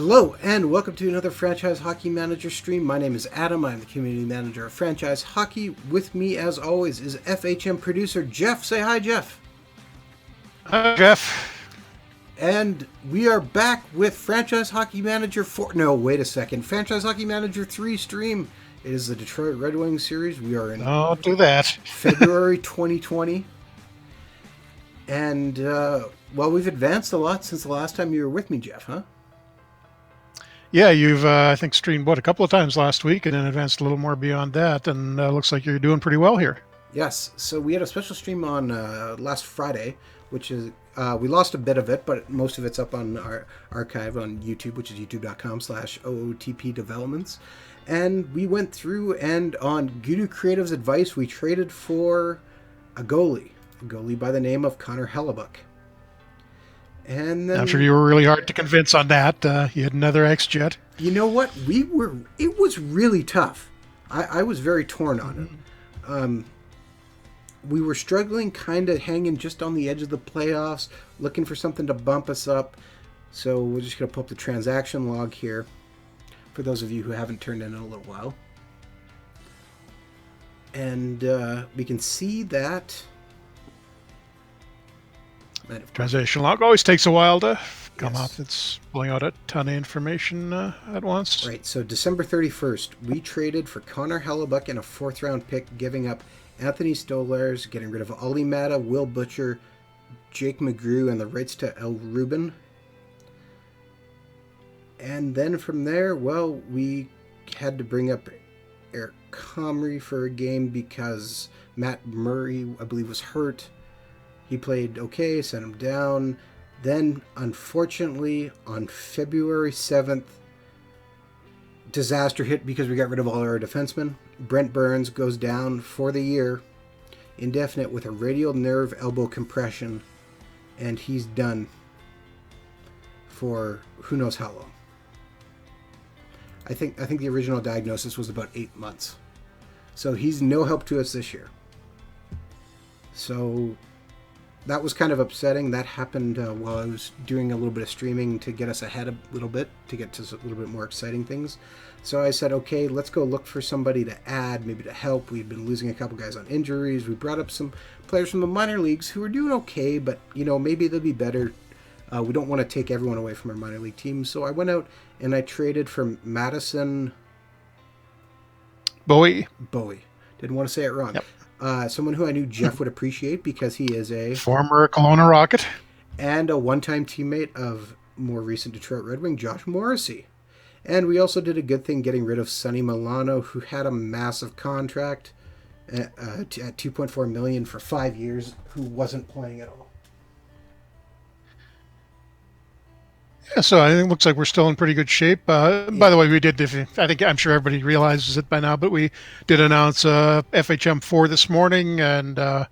Hello and welcome to another Franchise Hockey Manager stream. My name is Adam. I'm the Community Manager of Franchise Hockey. With me, as always, is FHM producer Jeff. Say hi, Jeff. Hi, Jeff. And we are back with Franchise Hockey Manager 4. No, wait a second. Franchise Hockey Manager 3 stream. It is the Detroit Red Wings series. We are in Don't do that. February 2020. And, well, we've advanced a lot since the last time you were with me, Jeff, huh? Yeah, you've, I think, streamed, a couple of times last week and then advanced a little more beyond that, and looks like you're doing pretty well here. Yes, so we had a special stream on last Friday, which is, we lost a bit of it, but most of it's up on our archive on YouTube, which is youtube.com/OOTP Developments. And we went through, and on Gudu Creative's advice, we traded for a goalie by the name of Connor Hellebuck. And then, I'm sure you were really hard to convince on that. You had another ex-Jet. You know what? It was really tough. I was very torn on it. We were struggling, kind of hanging just on the edge of the playoffs, looking for something to bump us up. So we're just going to pull up the transaction log here for those of you who haven't turned in a little while. And we can see that... Transaction log always takes a while to come up. It's pulling out a ton of information at once. Right, so December 31st, we traded for Connor Hellebuck and a 4th-round pick, giving up Anthony Stolars, getting rid of Ali Mata, Will Butcher, Jake McGrew, and the rights to El Rubin. And then from there, well, we had to bring up Eric Comrie for a game because Matt Murray, I believe, was hurt. He played okay, sent him down. Then, unfortunately, on February 7th, disaster hit because we got rid of all our defensemen. Brent Burns goes down for the year, indefinite, with a radial nerve elbow compression, and he's done for who knows how long. I think the original diagnosis was about 8 months. So he's no help to us this year. So that was kind of upsetting. That happened while I was doing a little bit of streaming to get us ahead a little bit, to get to a little bit more exciting things. So I said, okay, let's go look for somebody to add, maybe to help. We'd been losing a couple guys on injuries. We brought up some players from the minor leagues who were doing okay, but, maybe they'll be better. We don't want to take everyone away from our minor league team. So I went out and I traded for Madison Bowie. Didn't want to say it wrong. Yep. Someone who I knew Jeff would appreciate because he is a former Kelowna Rocket and a one-time teammate of more recent Detroit Red Wing, Josh Morrissey. And we also did a good thing getting rid of Sonny Milano, who had a massive contract at $2.4 million for 5 years, who wasn't playing at all. Yeah, so I think it looks like we're still in pretty good shape. By the way, we did, I'm sure everybody realizes it by now, but we did announce FHM4 this morning, and do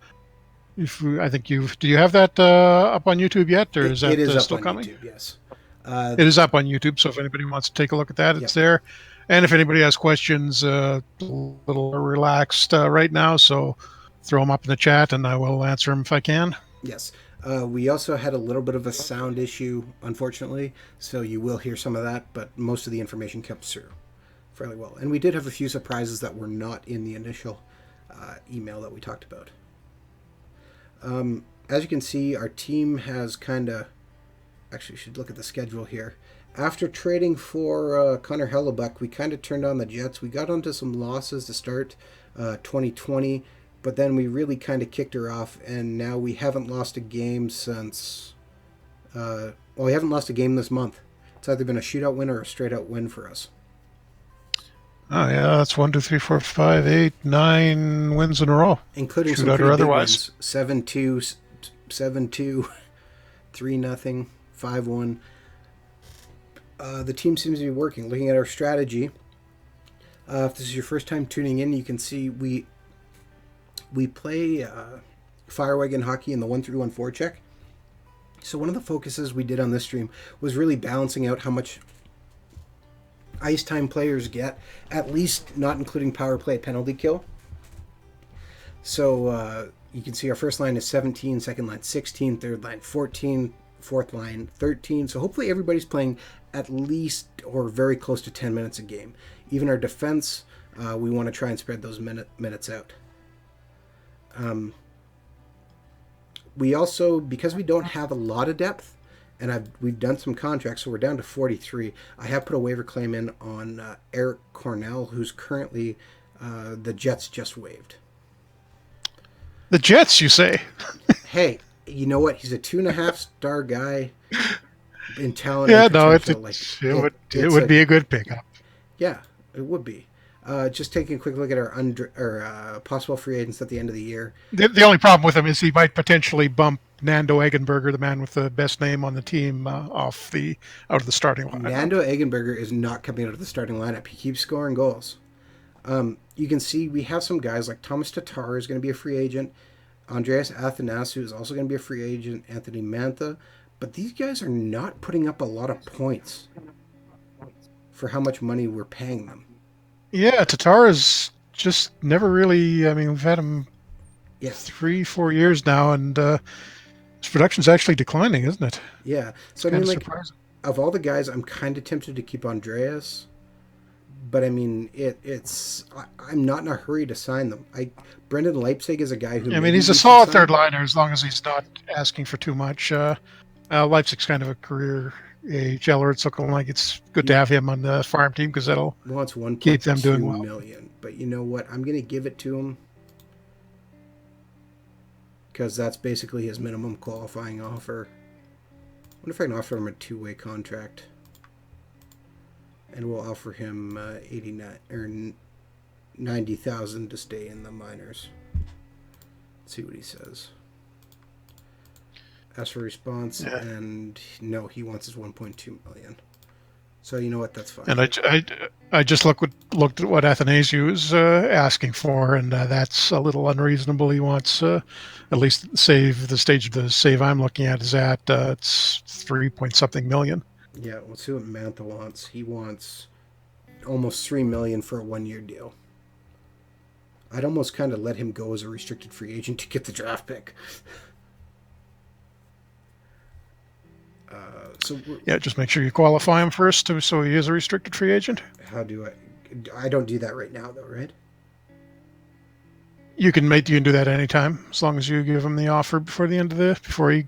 you have that up on YouTube yet, or is that it is still up on coming? YouTube, yes. It is up on YouTube, so if anybody wants to take a look at that, it's there. And if anybody has questions, a little relaxed right now, so throw them up in the chat, and I will answer them if I can. Yes. We also had a little bit of a sound issue, unfortunately, so you will hear some of that, but most of the information comes through fairly well. And we did have a few surprises that were not in the initial email that we talked about. As you can see, our team has actually, you should look at the schedule here. After trading for Connor Hellebuck, we kind of turned on the Jets. We got onto some losses to start 2020. But then we really kind of kicked her off, and now we haven't lost a game since... we haven't lost a game this month. It's either been a shootout win or a straight-out win for us. Oh, yeah, that's 1, 2, 3, 4, 5, 8, 9 wins in a row. Including shootout some pretty or big otherwise. wins. 7-2, 7-2, 3-0, 5-1. The team seems to be working. Looking at our strategy, if this is your first time tuning in, you can see we play Fire Wagon hockey in the 1-3-1 forecheck. So one of the focuses we did on this stream was really balancing out how much ice time players get, at least not including power play penalty kill. So you can see our first line is 17, second line 16, third line 14, fourth line 13. So hopefully everybody's playing at least or very close to 10 minutes a game. Even our defense, we want to try and spread those minutes out. We also, because we don't have a lot of depth, and we've done some contracts, so we're down to 43. I have put a waiver claim in on Eric Cornell, who's currently the Jets just waived. The Jets, you say? Hey, you know what? He's a 2.5-star guy in talent. Yeah, and no, potential. it would be a good pickup. Yeah, it would be. Just taking a quick look at our possible free agents at the end of the year. The only problem with him is he might potentially bump Nando Eggenberger, the man with the best name on the team, out of the starting lineup. Nando Eggenberger is not coming out of the starting lineup. He keeps scoring goals. You can see we have some guys like Thomas Tatar is going to be a free agent. Andreas Athanasiou is also going to be a free agent. Anthony Mantha. But these guys are not putting up a lot of points for how much money we're paying them. Yeah, Tatar is just never really... I mean, we've had him 3-4 years now, and his production's actually declining, isn't it? Yeah. So, I mean, like, of all the guys, I'm kind of tempted to keep Andreas. But, I mean, I'm not in a hurry to sign them. Brendan Leipzig is a guy who... I mean, he's a solid third liner as long as he's not asking for too much. Leipzig's kind of a career AHLer. It's looking like it's good to have him on the farm team because that'll keep them doing well. Million. But you know what? I'm going to give it to him because that's basically his minimum qualifying offer. I wonder if I can offer him a 2-way contract. And we'll offer him 89 or 90,000 to stay in the minors. Let's see what he says. Ask for response, and no, he wants his 1.2 million. So you know what? That's fine. And I just looked at what Athanasiou is asking for, and that's a little unreasonable. He wants at least the stage of the save I'm looking at is at it's 3-point-something million. Yeah, let's see what Mantha wants. He wants almost $3 million for a 1-year deal. I'd almost kind of let him go as a restricted free agent to get the draft pick. Just make sure you qualify him first, so he is a restricted free agent. How do I don't do that right now, though, right? You can do that anytime, as long as you give him the offer before he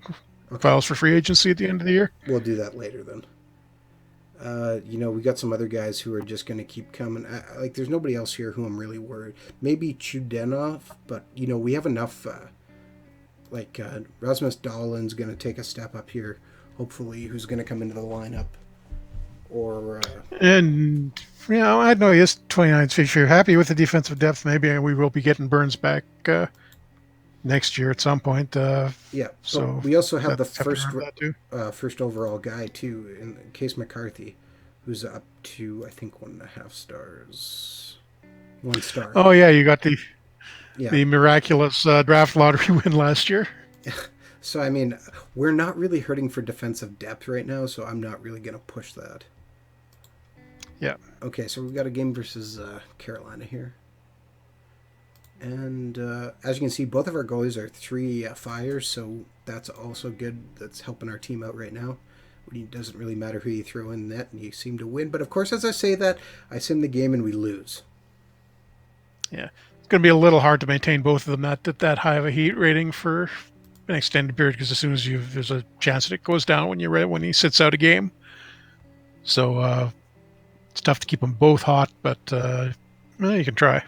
files for free agency at the end of the year. We'll do that later then. We got some other guys who are just going to keep coming. There's nobody else here who I'm really worried. Maybe Chudenov, but we have enough. Rasmus Dahlin's going to take a step up here. Hopefully, who's going to come into the lineup, or I know he is 29. So if you're happy with the defensive depth, maybe we will be getting Burns back next year at some point. So we also have the first overall guy too, in Case McCarthy, who's up to I think 1.5 stars, 1 star. Oh yeah, you got the miraculous draft lottery win last year. So, I mean, we're not really hurting for defensive depth right now, so I'm not really going to push that. Yeah. Okay, so we've got a game versus Carolina here. And as you can see, both of our goalies are 3 fires, so that's also good. That's helping our team out right now. It doesn't really matter who you throw in net, and you seem to win. But, of course, as I say that, I sim the game and we lose. Yeah. It's going to be a little hard to maintain both of them at that high of a heat rating for an extended period, because as soon as there's a chance that it goes down when he sits out a game. So it's tough to keep them both hot, but you can try.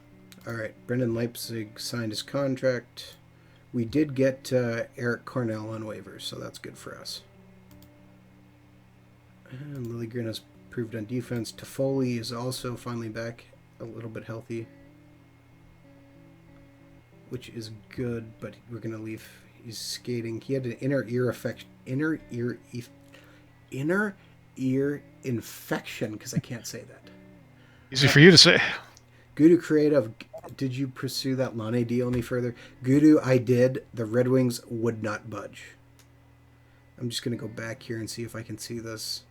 All right, Brendan Leipzig signed his contract. We did get Eric Cornell on waivers, so that's good for us. And Liljegren has improved on defense. Toffoli is also finally back, a little bit healthy, which is good, but we're going to leave. He's skating. He had an inner ear infection, because I can't say that. Easy for you to say. Gudu Creative, did you pursue that Lane deal any further? Gudu, I did. The Red Wings would not budge. I'm just going to go back here and see if I can see this.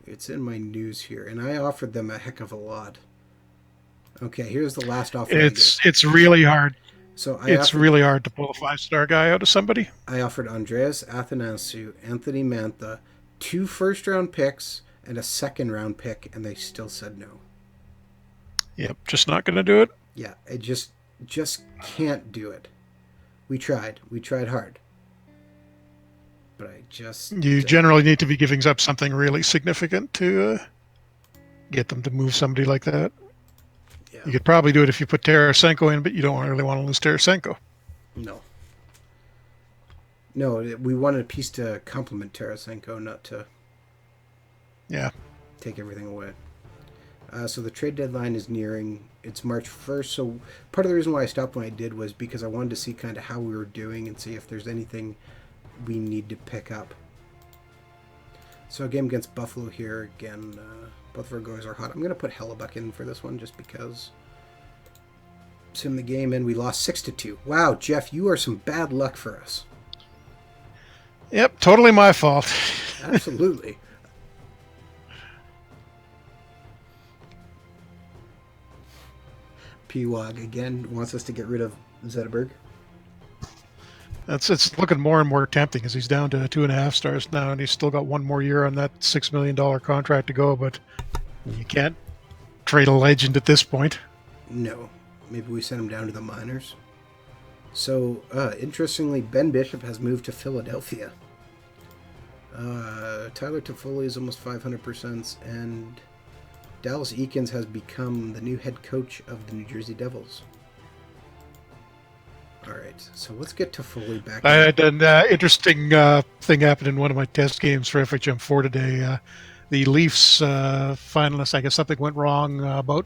It's in my news here, and I offered them a heck of a lot. Okay, here's the last offer I gave. It's really hard. So It's really hard to pull a 5-star guy out of somebody. I offered Andreas Athanasiou, Anthony Mantha, 2 first-round picks, and a second-round pick, and they still said no. Yep, just not going to do it. Yeah, it just can't do it. We tried hard, but I just. You generally need to be giving up something really significant to get them to move somebody like that. Yeah. You could probably do it if you put Tarasenko in, but you don't really want to lose Tarasenko. No, we wanted a piece to complement Tarasenko, not to. Yeah. Take everything away. So the trade deadline is nearing. It's March 1st. So part of the reason why I stopped when I did was because I wanted to see kind of how we were doing and see if there's anything we need to pick up. So a game against Buffalo here. Again, both of our goalies are hot. I'm going to put Hellebuck in for this one just because. Sim the game and we lost 6-2. Wow, Jeff, you are some bad luck for us. Yep, totally my fault. Absolutely. P-Wog again wants us to get rid of Zetterberg. It's looking more and more tempting as he's down to 2.5 stars now, and he's still got 1 more year on that $6 million contract to go, but you can't trade a legend at this point. No. Maybe we send him down to the minors. So, interestingly, Ben Bishop has moved to Philadelphia. Tyler Toffoli is almost 500%, and Dallas Eakins has become the new head coach of the New Jersey Devils. All right, so let's get Toffoli back. I had an interesting thing happen in one of my test games for FHM4 today. The Leafs finalists, I guess something went wrong about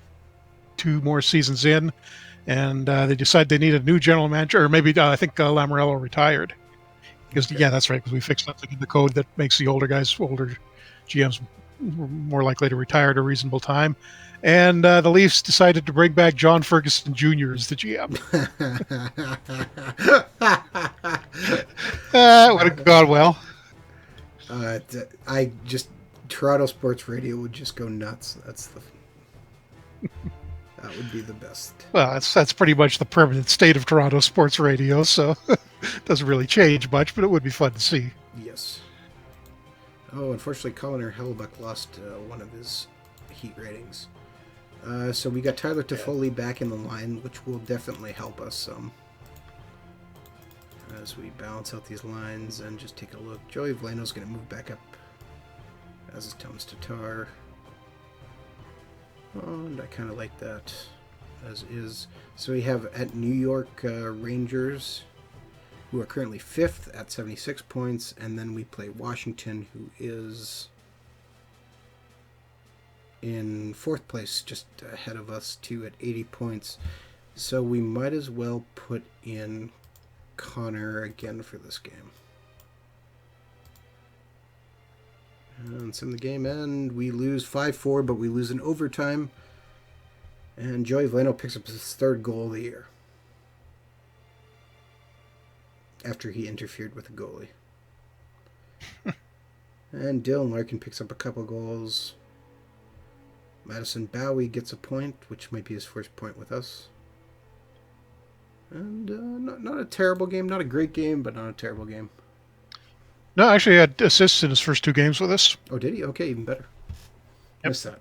2 more seasons in, and they decided they need a new general manager, or maybe I think Lamoriello retired. Because yeah, that's right. Because we fixed something in the code that makes the older GMs more likely to retire at a reasonable time, and the Leafs decided to bring back John Ferguson Jr. as the GM. Would have gone well. Toronto Sports Radio would just go nuts. That would be the best. Well, that's pretty much the permanent state of Toronto Sports Radio, so it doesn't really change much, but it would be fun to see. Yes. Oh, unfortunately, Colin Hellebuck lost one of his heat ratings. So we got Tyler Toffoli back in the line, which will definitely help us some. As we balance out these lines and just take a look. Joey Vlano's going to move back up, as is Thomas Tatar. Oh, and I kind of like that as is. So we have at New York Rangers, who are currently 5th at 76 points, and then we play Washington, who is in 4th place, just ahead of us too, at 80 points. So we might as well put in Connor again for this game. And sim the game end. We lose 5-4, but we lose in overtime. And Joey Vlano picks up his 3rd goal of the year. After he interfered with the goalie. And Dylan Larkin picks up a couple goals. Madison Bowie gets a point, which might be his first point with us. And not a terrible game. Not a great game, but not a terrible game. No, actually, he had assists in his first 2 games with us. Oh, did he? Okay, even better. Yep. Missed that.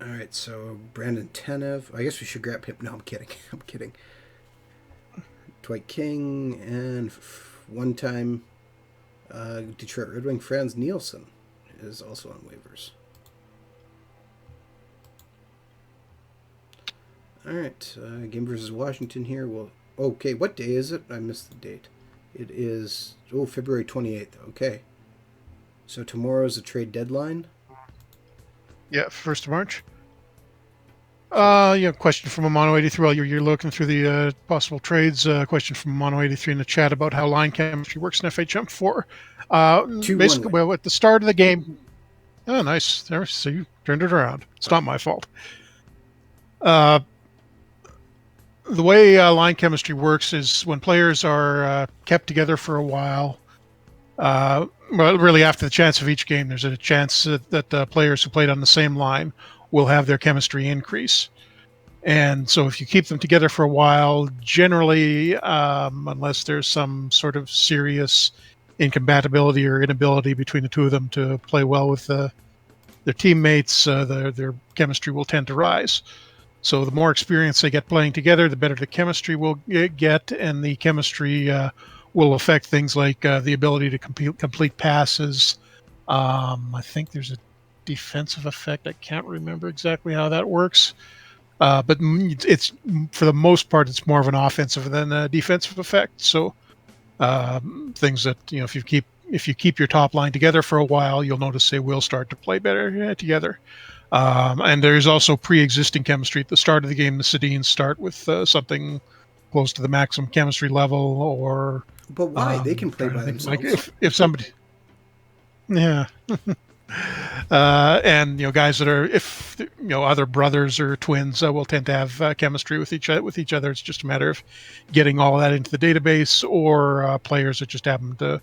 All right, so Brandon Tanev. I guess we should grab him. No, I'm kidding. I'm kidding. Dwight King and one-time Detroit Red Wing Franz Nielsen is also on waivers. All right, game versus Washington here. Well, okay, what day is it? I missed the date. It is, February 28th. Okay. So tomorrow's the trade deadline? Yeah, 1st of March. Question from Mono83. Well, you're looking through the possible trades. Question from Mono83 in the chat about how line chemistry works in FHM4. Basically, well, at the start of the game. Oh, nice. There, so you turned it around. It's not my fault. The way line chemistry works is when players are kept together for a while, well, really after the chance of each game, there's a chance that players who played on the same line will have their chemistry increase. And so if you keep them together for a while, generally, unless there's some sort of serious incompatibility or inability between the two of them to play well with their teammates, their chemistry will tend to rise. So the more experience they get playing together, the better the chemistry will get, and the chemistry will affect things like the ability to complete passes. I think there's a defensive effect. I can't remember exactly how that works. But it's for the most part, it's more of an offensive than a defensive effect. So things that if you keep your top line together for a while, you'll notice they will start to play better together. And there's also pre-existing chemistry at the start of the game. The Sedines start with something close to the maximum chemistry level, or but why they can play by themselves? Like if somebody, yeah. And guys that are other brothers or twins will tend to have chemistry with each other. It's just a matter of getting all of that into the database, or players that just happen to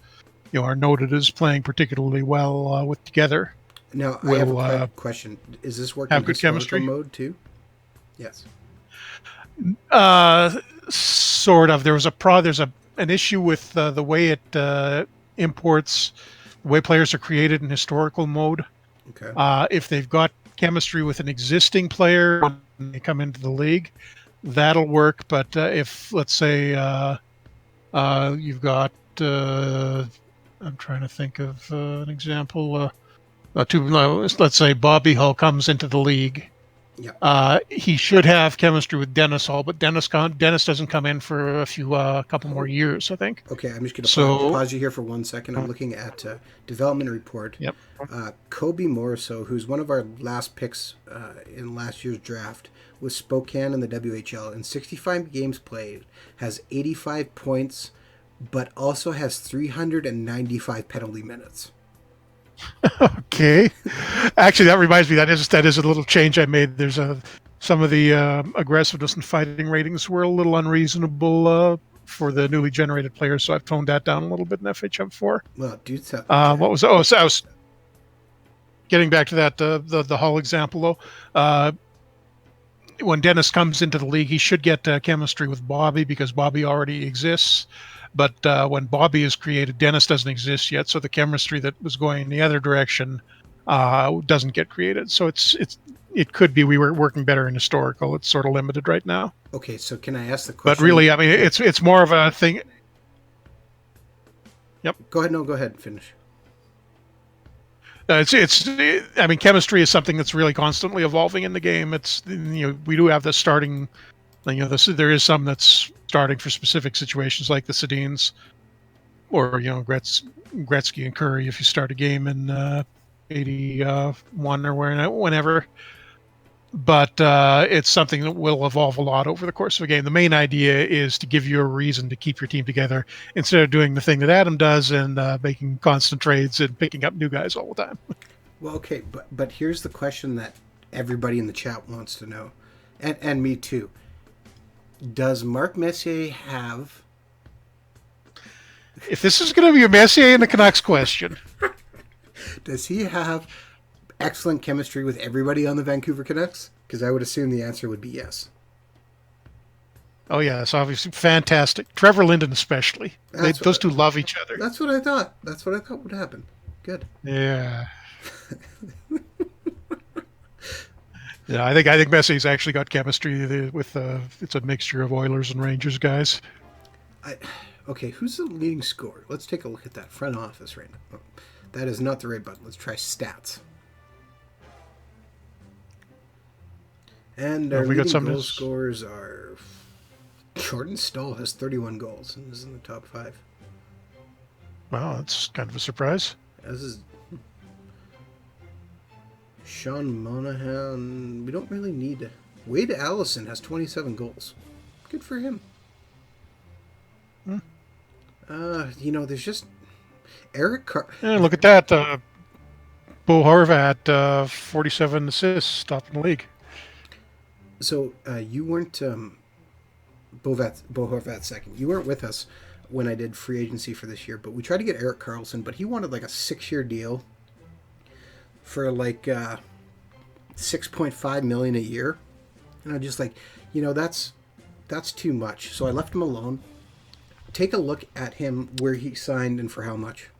are noted as playing particularly well with together. Now I have a question: is this working have good chemistry mode too? Yes. Sort of. There's an issue with the way it imports. The way players are created in historical mode. Okay. If they've got chemistry with an existing player when they come into the league, that'll work. But if, let's say, you've got, I'm trying to think of an example. Let's say Bobby Hull comes into the league. Yeah. He should have chemistry with Dennis Hull, but Dennis doesn't come in for a couple more years, I think. Okay, I'm just going to pause you here for 1 second. I'm looking at development report. Yep. Kobe Moriso, who's one of our last picks in last year's draft, with Spokane in the WHL. In 65 games played, has 85 points, but also has 395 penalty minutes. Okay. Actually, that reminds me, that is a little change I made. There's some of the aggressiveness and fighting ratings were a little unreasonable for the newly generated players, so I've toned that down a little bit in FHM4. Well, dude, so I was getting back to that the Hull example though. When Dennis comes into the league, he should get chemistry with Bobby because Bobby already exists. But when Bobby is created, Dennis doesn't exist yet, so the chemistry that was going in the other direction doesn't get created. So it could be we were working better in historical. It's sort of limited right now. Okay, so can I ask the question? But really, I mean, it's more of a thing. Yep. Go ahead. No, go ahead. Finish. I mean, chemistry is something that's really constantly evolving in the game. We do have the starting. There is some that's starting for specific situations like the Sedines, or Gretzky and Curry. If you start a game in 81 or whenever, but it's something that will evolve a lot over the course of a game. The main idea is to give you a reason to keep your team together instead of doing the thing that Adam does and making constant trades and picking up new guys all the time. Well, okay, but here's the question that everybody in the chat wants to know, and me too. Does Mark Messier have... If this is going to be a Messier and the Canucks question. Does he have excellent chemistry with everybody on the Vancouver Canucks? Because I would assume the answer would be yes. Oh, yeah, it's obviously fantastic. Trevor Linden especially. Those two love each other. That's what I thought. That's what I thought would happen. Good. Yeah. Yeah, I think Messier's actually got chemistry with it's a mixture of Oilers and Rangers guys. Okay, who's the leading scorer? Let's take a look at that front office right now. Oh, that is not the right button. Let's try stats. And our leading goal scorers are... Jordan Stahl has 31 goals and is in the top 5. Wow, that's kind of a surprise. As is Sean Monahan. We don't really need... Wade Allison has 27 goals. Good for him. There's just... Eric look at that. Bo Horvat, 47 assists, top in the league. So, you weren't... Bo Horvat second. You weren't with us when I did free agency for this year, but we tried to get Erik Karlsson, but he wanted like a 6-year deal for like 6.5 million a year, and I'm just like, that's too much. So I left him alone. Take a look at him, where he signed and for how much,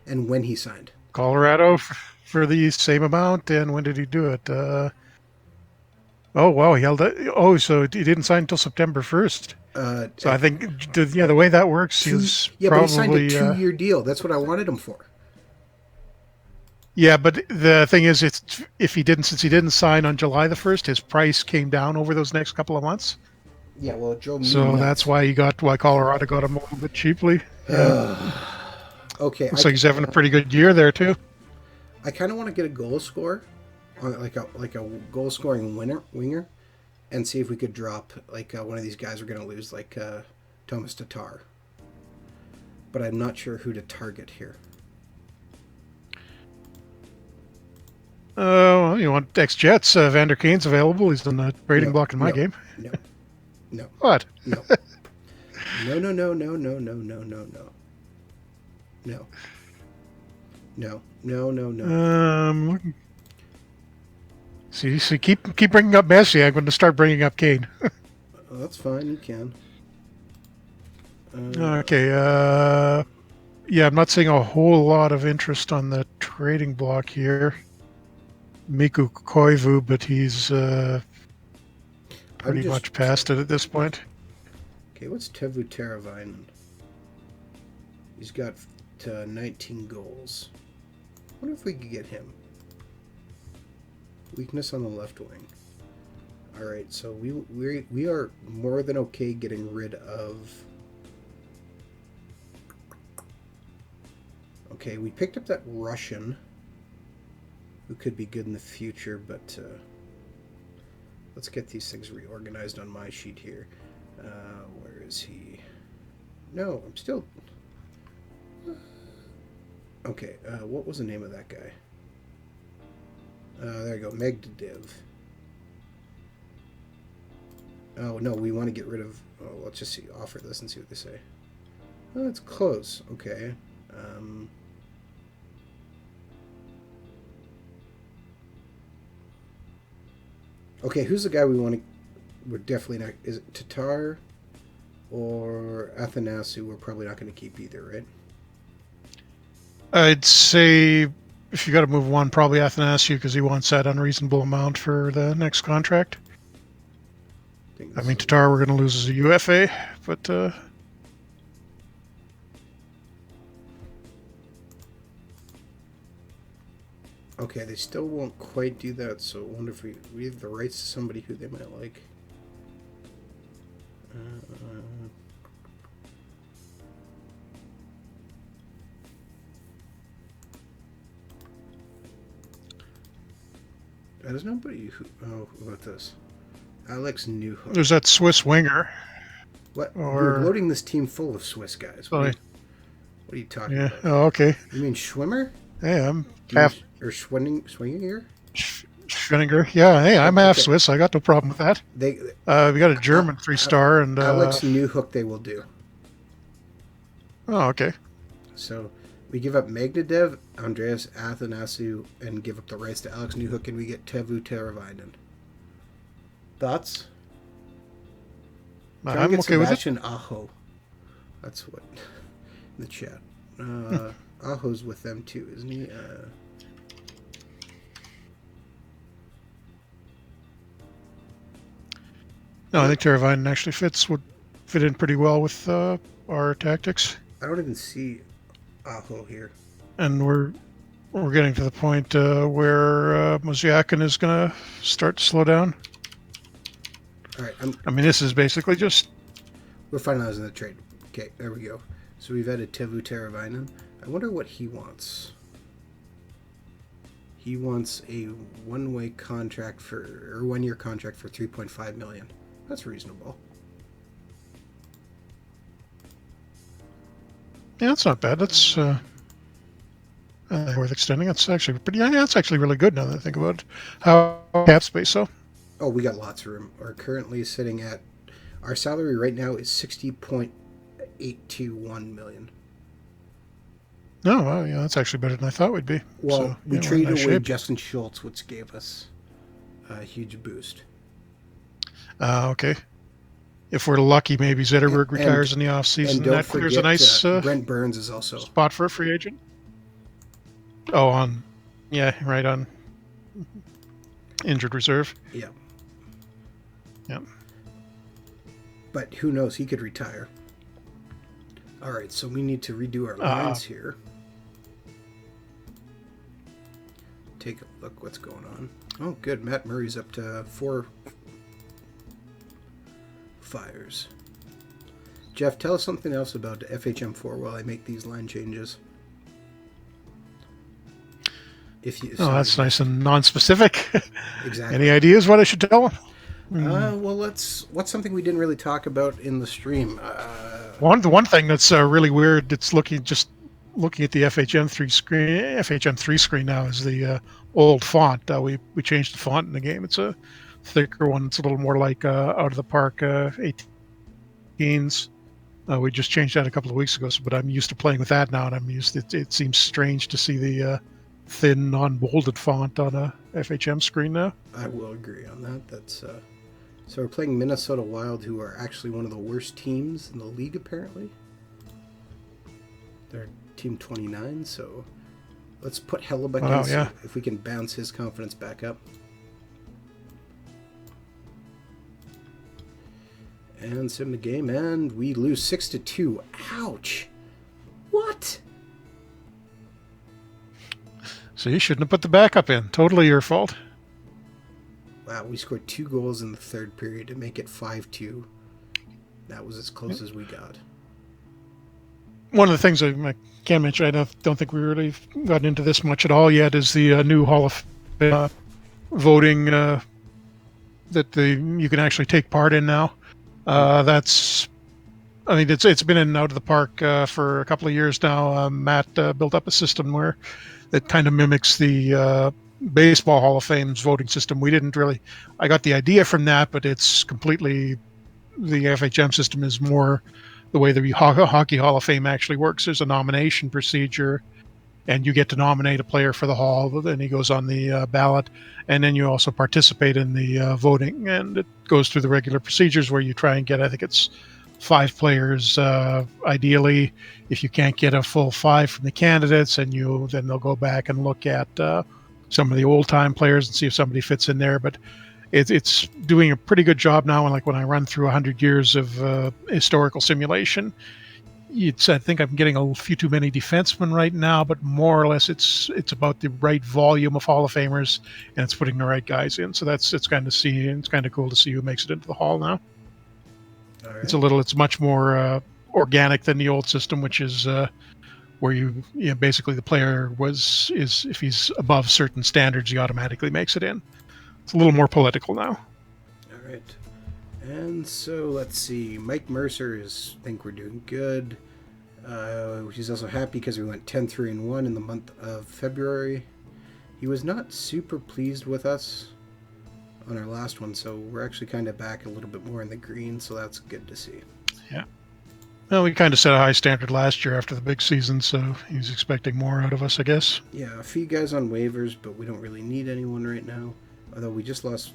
and when he signed. Colorado for the same amount, and when did he do it? Oh wow, he held it. Oh, so he didn't sign until September 1st. So I think the way that works, he's but probably he signed a 2-year deal. That's what I wanted him for. Yeah, but the thing is, since he didn't sign on July the 1st, his price came down over those next couple of months. Yeah, well, it drove me So nuts. that's why Colorado got him a little bit cheaply. Okay, looks like he's having a pretty good year there too. I kind of want to get a goal scorer, like a goal scoring winger, and see if we could drop one of these guys we're going to lose, like Thomas Tatar. But I'm not sure who to target here. You want ex-Jets? Vander Kane's available. He's on the trading block in my game. No. What? No. No. See, keep bringing up Messi. I'm going to start bringing up Kane. That's fine. You can. Okay. Yeah, I'm not seeing a whole lot of interest on the trading block here. Miku Koivu, but he's pretty much past it at this point. Okay, what's Tevu Teravainen? He's got 19 goals. I wonder if we could get him. Weakness on the left wing. All right, so we are more than okay getting rid of. Okay, we picked up that Russian, who could be good in the future, but let's get these things reorganized on my sheet here. Where is he? No, I'm still. Okay, what was the name of that guy? There you go, Megdedev. Oh, no, we want to get rid of... Oh, let's just see. Offer this and see what they say. Oh, it's close. Okay. Okay, who's the guy we want to... We're definitely not... Is it Tatar or Athanasiou? We're probably not going to keep either, right? I'd say if you got to move one, probably Athanasiou, because he wants that unreasonable amount for the next contract. I mean, Tatar we're going to lose as a UFA, but... Okay, they still won't quite do that, so I wonder if we have the rights to somebody who they might like. There's nobody who... Oh, what about this? Alex Newhook. There's that Swiss winger. What? We're loading this team full of Swiss guys. What are you talking about? Oh, okay. You mean Schwimmer? Hey, I'm half... Or Schwinginger? Schwinninger. Yeah, hey, I'm half Swiss. I got no problem with that. We got a German 3-star and... Alex Newhook they will do. Oh, okay. So... We give up Megdedev, Andreas Athanasiou, and give up the rights to Alex Newhook, and we get Tevu Teravainen. Thoughts? I'm okay with it. Sebastian Aho. That's what in the chat. Aho's with them too, isn't he? No, I think Teravainen actually would fit in pretty well with our tactics. I don't even see Aho here. And we're getting to the point where Mozyakin is going to start to slow down. All right. I mean, this is basically just... We're finalizing the trade. Okay, there we go. So we've added Tevu Teravainen. I wonder what he wants. He wants a one-year contract for 3.5 million. That's reasonable. Yeah, that's not bad. That's worth extending. That's actually pretty. Yeah, that's actually really good now that I think about it. How cap space, though? Oh, we got lots of room. We're currently sitting at... Our salary right now is 60.821 million. No, well, yeah, that's actually better than I thought we'd be. Well, so, we traded away Justin Schultz, which gave us a huge boost. Okay. If we're lucky, maybe Zetterberg retires in the And offseason. don't That clears a forget, nice Brent Burns is also. spot for a free agent. Oh, right on injured reserve. Yeah. Yeah. But who knows? He could retire. All right, so we need to redo our lines here. Take a look what's going on. Oh, good. Matt Murray's up to 4 fires. Jeff, tell us something else about FHM4 while I make these line changes. That's nice and non-specific. Exactly. Any ideas what I should tell them? Well, what's something we didn't really talk about in the stream? The one thing that's really weird. It's looking at the FHM3 screen now is the old font. We changed the font in the game. It's a thicker one. It's a little more like out of the park 18s. We just changed that a couple of weeks ago. But I'm used to playing with that now, and it seems strange to see the thin, non-bolded font on a FHM screen now. I will agree on that. That's so we're playing Minnesota Wild, who are actually one of the worst teams in the league, apparently. They're team 29, so let's put Hellebuck in, so if we can bounce his confidence back up. And sim the game, and we lose 6-2. Ouch! What? So you shouldn't have put the backup in. Totally your fault. Wow, we scored 2 goals in the third period to make it 5-2. That was as close as we got. One of the things I can mention, I don't think we really gotten into this much at all yet, is the new Hall of Fame voting that you can actually take part in now. It's been in and out of the park for a couple of years now. Matt built up a system where it kind of mimics the Baseball Hall of Fame's voting system. I got the idea from that, but it's completely, the FHM system is more the way the Hockey Hall of Fame actually works. There's a nomination procedure, and you get to nominate a player for the Hall, then he goes on the ballot, and then you also participate in the voting, and it goes through the regular procedures where you try and get, I think it's 5 players, ideally. If you can't get a full 5 from the candidates, then they'll go back and look at some of the old-time players and see if somebody fits in there. But it's doing a pretty good job now. And like when I run through 100 years of historical simulation, I think I'm getting a few too many defensemen right now, but more or less it's about the right volume of Hall of Famers, and it's putting the right guys in. So it's kind of cool to see who makes it into the Hall now. All right. It's much more organic than the old system, which is where basically the player is if he's above certain standards, he automatically makes it in. It's a little more political now. All right. And so let's see. Mike Mercer think we're doing good. He's also happy because we went 10-3-1 in the month of February. He was not super pleased with us on our last one, so we're actually kind of back a little bit more in the green, so that's good to see. Yeah. Well, we kind of set a high standard last year after the big season, so he's expecting more out of us, I guess. Yeah, a few guys on waivers, but we don't really need anyone right now. Although we just lost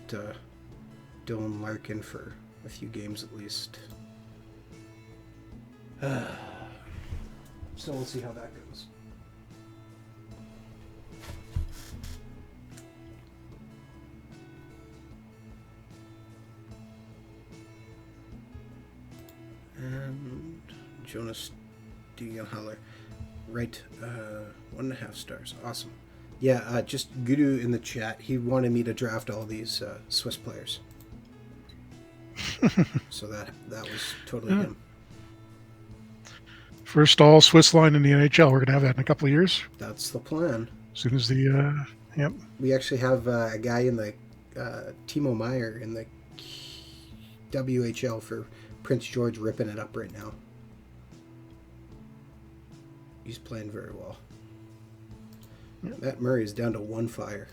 Dylan Larkin for a few games at least. So we'll see how that goes. And Jonas Degenhaller. Right, 1.5 stars. Awesome. Yeah, just Guru in the chat. He wanted me to draft all these Swiss players. So that was totally him. First all Swiss line in the NHL. We're going to have that in a couple of years. That's the plan. As soon as the yep. We actually have a guy in the Timo Meyer in the WHL for Prince George ripping it up right now. He's playing very well. Yep. Matt Murray is down to 1 fire.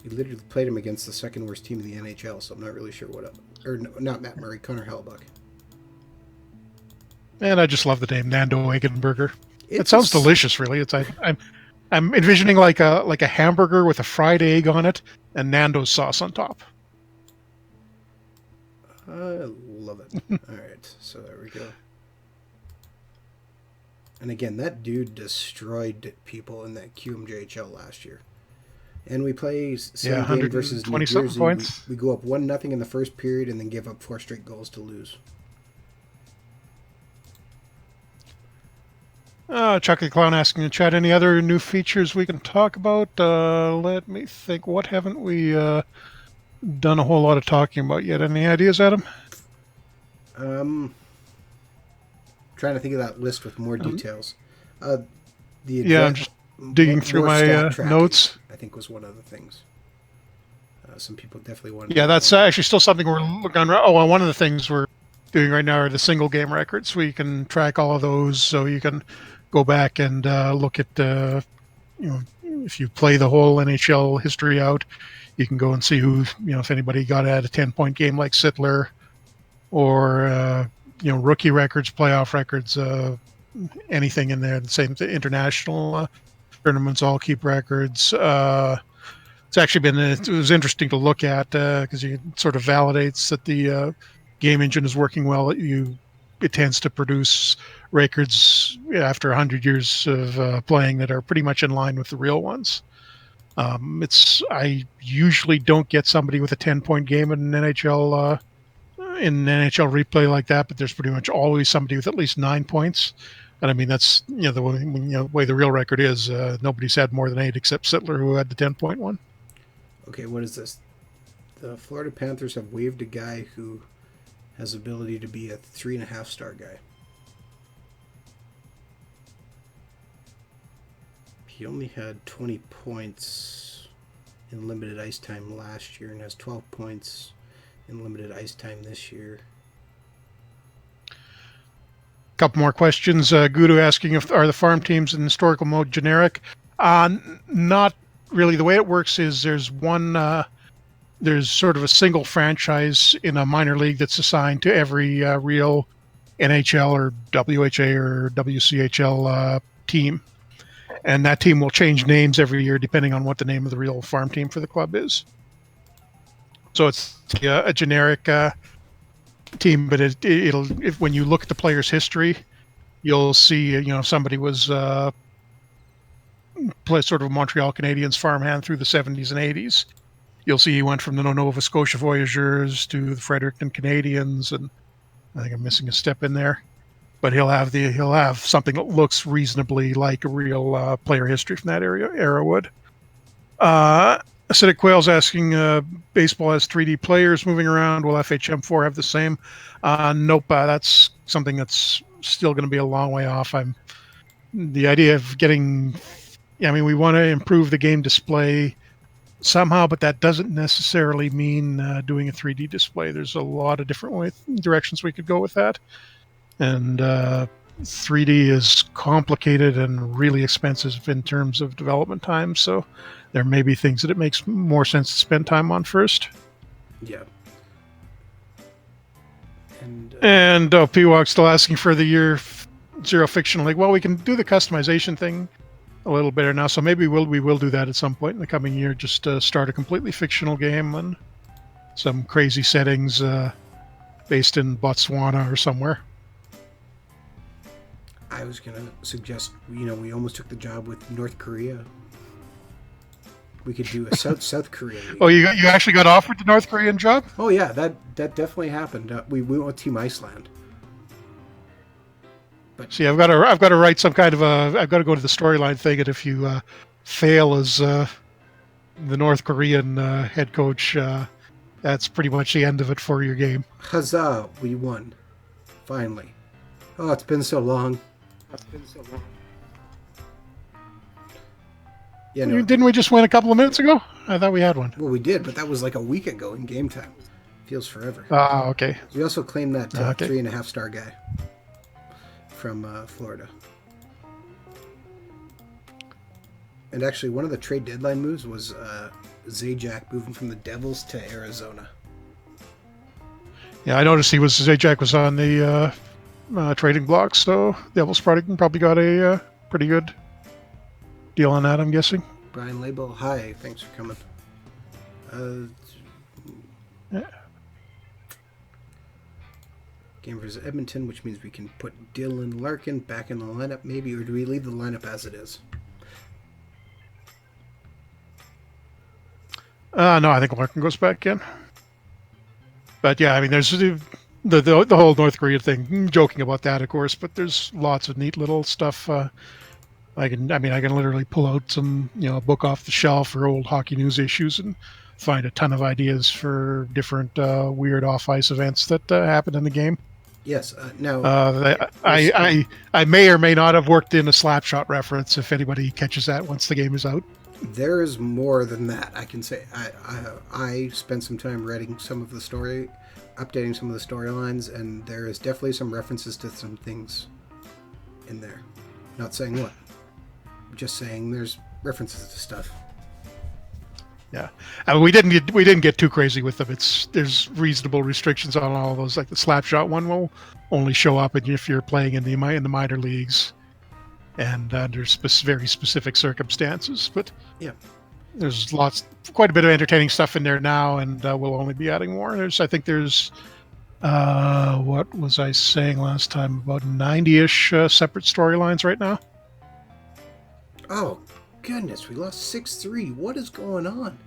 We literally played him against the second worst team in the NHL, so I'm not really sure what up. Or no, not Matt Murray, Connor Hellebuck. And I just love the name Nando Eggenberger. It sounds delicious, really. I'm envisioning like a hamburger with a fried egg on it and Nando's sauce on top. I love it. All right, so there we go. And again, that dude destroyed people in that QMJHL last year. And we play same game versus New Jersey. We go up 1-0 in the first period and then give up 4 straight goals to lose. Chucky Clown asking in chat, any other new features we can talk about? Let me think. What haven't we done a whole lot of talking about yet? Any ideas, Adam? Trying to think of that list with more details. I'm just digging through my notes. I think was one of the things. Some people definitely wanted. Yeah, that's actually still something we're looking on. Oh, well, one of the things we're doing right now are the single game records. We can track all of those, so you can go back and look at if you play the whole NHL history out, you can go and see who, if anybody got at a 10-point game like Sittler, or rookie records, playoff records, anything in there. The same international tournaments all keep records. It's actually it was interesting to look at because it sort of validates that the game engine is working well. It tends to produce records after 100 years of playing that are pretty much in line with the real ones. I usually don't get somebody with a 10-point game in an NHL replay like that, but there's pretty much always somebody with at least 9 points. And I mean, that's the way the real record is. Nobody's had more than 8 except Sittler, who had the 10-point one. Okay, what is this? The Florida Panthers have waived a guy who has ability to be a 3.5-star guy. He only had 20 points in limited ice time last year and has 12 points in limited ice time this year. Couple more questions. Gudu asking are the farm teams in historical mode generic? Not really. The way it works is there's sort of a single franchise in a minor league that's assigned to every real NHL or WHA or WCHL team. And that team will change names every year depending on what the name of the real farm team for the club is. So it's a generic team, but when you look at the player's history, you'll see somebody was sort of a Montreal Canadiens farmhand through the 70s and 80s. You'll see he went from the Nova Scotia Voyageurs to the Fredericton Canadiens, and I think I'm missing a step in there. But he'll have something that looks reasonably like a real player history from that era would. Acidic Quail's asking, baseball has 3D players moving around. Will FHM4 have the same? Nope. That's something that's still going to be a long way off. The idea of getting... we want to improve the game display somehow, but that doesn't necessarily mean doing a 3D display. There's a lot of different directions we could go with that. And 3D is complicated and really expensive in terms of development time, so there may be things that it makes more sense to spend time on first. Yeah. And P-Walk's still asking for the year 0 fictional league. Well, we can do the customization thing a little better now, so maybe we will do that at some point in the coming year, just start a completely fictional game and some crazy settings based in Botswana or somewhere. I was going to suggest, we almost took the job with North Korea. We could do a South Korea league. Oh, you actually got offered the North Korean job? Oh yeah, that definitely happened. We went with Team Iceland. But see, I've got to write some kind of I've got to go to the storyline thing, and if you fail as the North Korean head coach, that's pretty much the end of it for your game. Huzzah! We won. Finally. Oh, it's been so long. Yeah, no. Didn't we just win a couple of minutes ago? I thought we had one. Well, we did, but that was like a week ago in game time. Feels forever. Okay. We also claimed that 3.5-star guy from Florida. And actually, one of the trade deadline moves was Zajac moving from the Devils to Arizona. Yeah, I noticed Zajac was on the trading block, so Devils probably got a pretty good deal on that, I'm guessing. Brian Label, hi, thanks for coming. Yeah. Game versus Edmonton, which means we can put Dylan Larkin back in the lineup, maybe, or do we leave the lineup as it is? No, I think Larkin goes back in. But yeah, I mean, there's the whole North Korea thing. Joking about that, of course, but there's lots of neat little stuff. I can literally pull out some, a book off the shelf or old hockey news issues and find a ton of ideas for different weird off-ice events that happened in the game. Yes. Now, I may or may not have worked in a Slapshot reference. If anybody catches that once the game is out, there is more than that. I can say I spent some time writing some of the story, updating some of the storylines, and there is definitely some references to some things in there. Not saying what, just saying there's references to stuff. Yeah, I mean, we didn't get too crazy with them. There's reasonable restrictions on all of those. Like the Slapshot one will only show up if you're playing in the minor leagues and under very specific circumstances. But yeah, there's quite a bit of entertaining stuff in there now, and we'll only be adding more. I think there's what was I saying last time? About 90-ish separate storylines right now. Oh. Goodness, we lost 6-3. What is going on?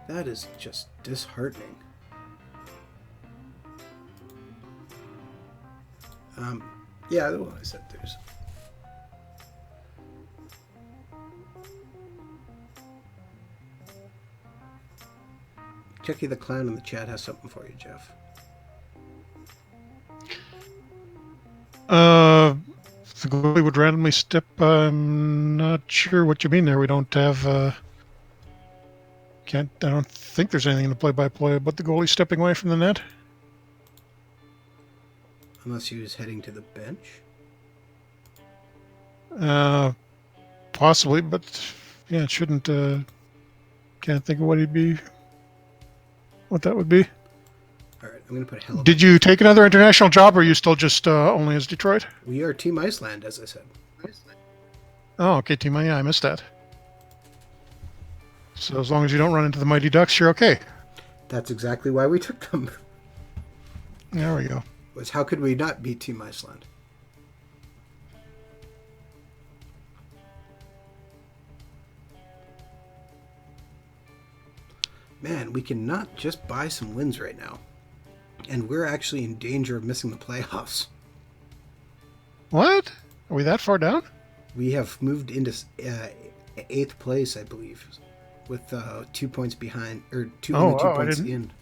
That is just disheartening. Yeah, well, I said there's... Chucky the Clown in the chat has something for you, Jeff. The goalie would randomly step. I'm not sure what you mean there. We don't have. I don't think there's anything in the play-by-play about the goalie stepping away from the net. Unless he was heading to the bench. Possibly, but yeah, it shouldn't. Can't think of what that would be. All right, I'm going to put hell. Did you take another international job, or are you still just only as Detroit? We are Team Iceland, as I said. Oh, okay, Team Iceland. Yeah, I missed that. So as long as you don't run into the Mighty Ducks, you're okay. That's exactly why we took them. There we go. Was how could we not beat Team Iceland? Man, we cannot just buy some wins right now. And we're actually in danger of missing the playoffs. What? Are we that far down? We have moved into 8th place, I believe, with 2 points behind, or 2 points in.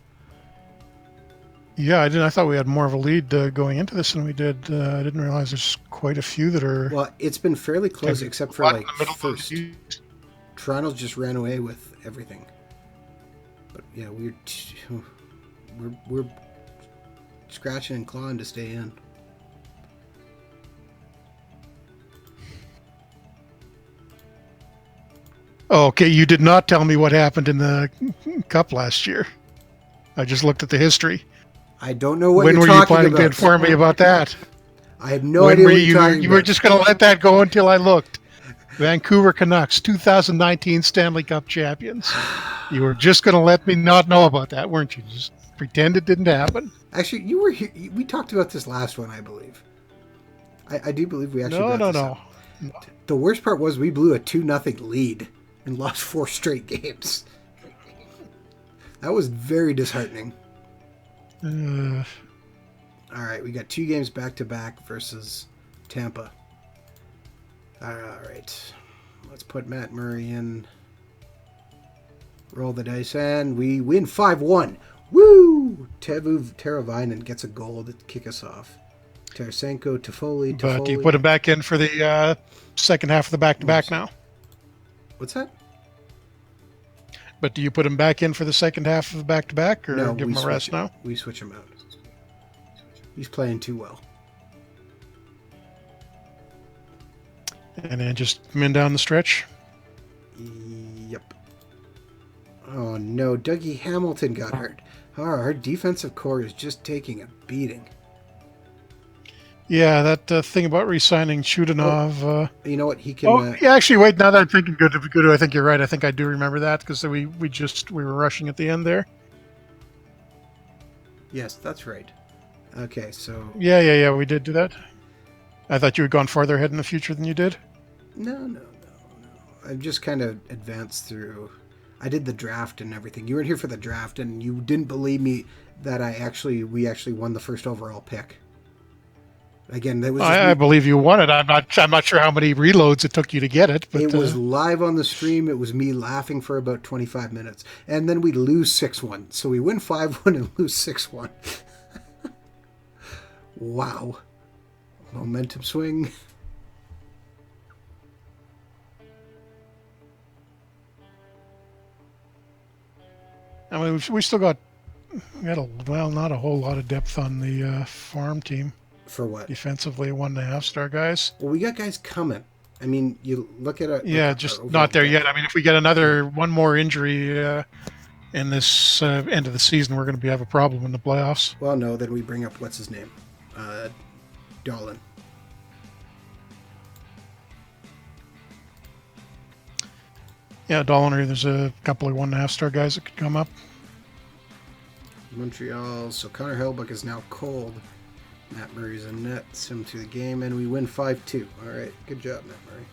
Yeah, I didn't. I thought we had more of a lead going into this than we did. I didn't realize there's quite a few that are. Well, it's been fairly close, except for like first. Toronto just ran away with everything. But yeah, we're scratching and clawing to stay in. Okay, you did not tell me what happened in the Cup last year. I just looked at the history. I don't know what you're talking about. When were you planning to inform me about that? I have no idea what you're talking about. You were just going to let that go until I looked. Vancouver Canucks, 2019 Stanley Cup champions. You were just going to let me not know about that, weren't you? Just pretend it didn't happen. Actually, you were here. We talked about this last one, I believe. I do believe we actually No. The worst part was we blew a 2-0 lead and lost 4 straight games. That was very disheartening. All right, we got 2 games back-to-back versus Tampa. All right, let's put Matt Murray in. Roll the dice, and we win 5-1. Woo! Teravainen gets a goal to kick us off. Tarasenko, Toffoli. But you put him back in for the second half of the back-to-back now. What's that? But do you put him back in for the second half of the back-to-back, or no, give him a rest now? We switch him out. He's playing too well. And then just come in down the stretch? Yep. Oh, no. Dougie Hamilton got hurt. Our defensive core is just taking a beating. Yeah, that thing about re-signing Chudanov. You know what? He can. Oh, yeah. Actually, wait. Now that I'm thinking, good. I think you're right. I think I do remember that because we were rushing at the end there. Yes, that's right. Okay, so Yeah. We did do that. I thought you had gone farther ahead in the future than you did. no. I've just kind of advanced through. I did the draft and everything. You weren't here for the draft, and you didn't believe me that we actually won the first overall pick. Again, that was just I believe you won it. I'm not sure how many reloads it took you to get it, but it was live on the stream. It was me laughing for about 25 minutes, and then we lose 6-1. So we win 5-1 and lose 6-1. Wow, momentum swing. I mean, we still got not a whole lot of depth on the farm team. For what? Defensively, 1.5-star guys. Well, we got guys coming. I mean, you look at it. Yeah, just not there yet. I mean, if we get one more injury in this end of the season, we're going to have a problem in the playoffs. Well, no, then we bring up what's his name, Dolan. Yeah, Dolan. There's a couple of 1.5-star guys that could come up. Montreal. So Connor Hellebuck is now cold. Matt Murray's in net. Sim through the game, and we win 5-2. All right, good job, Matt Murray.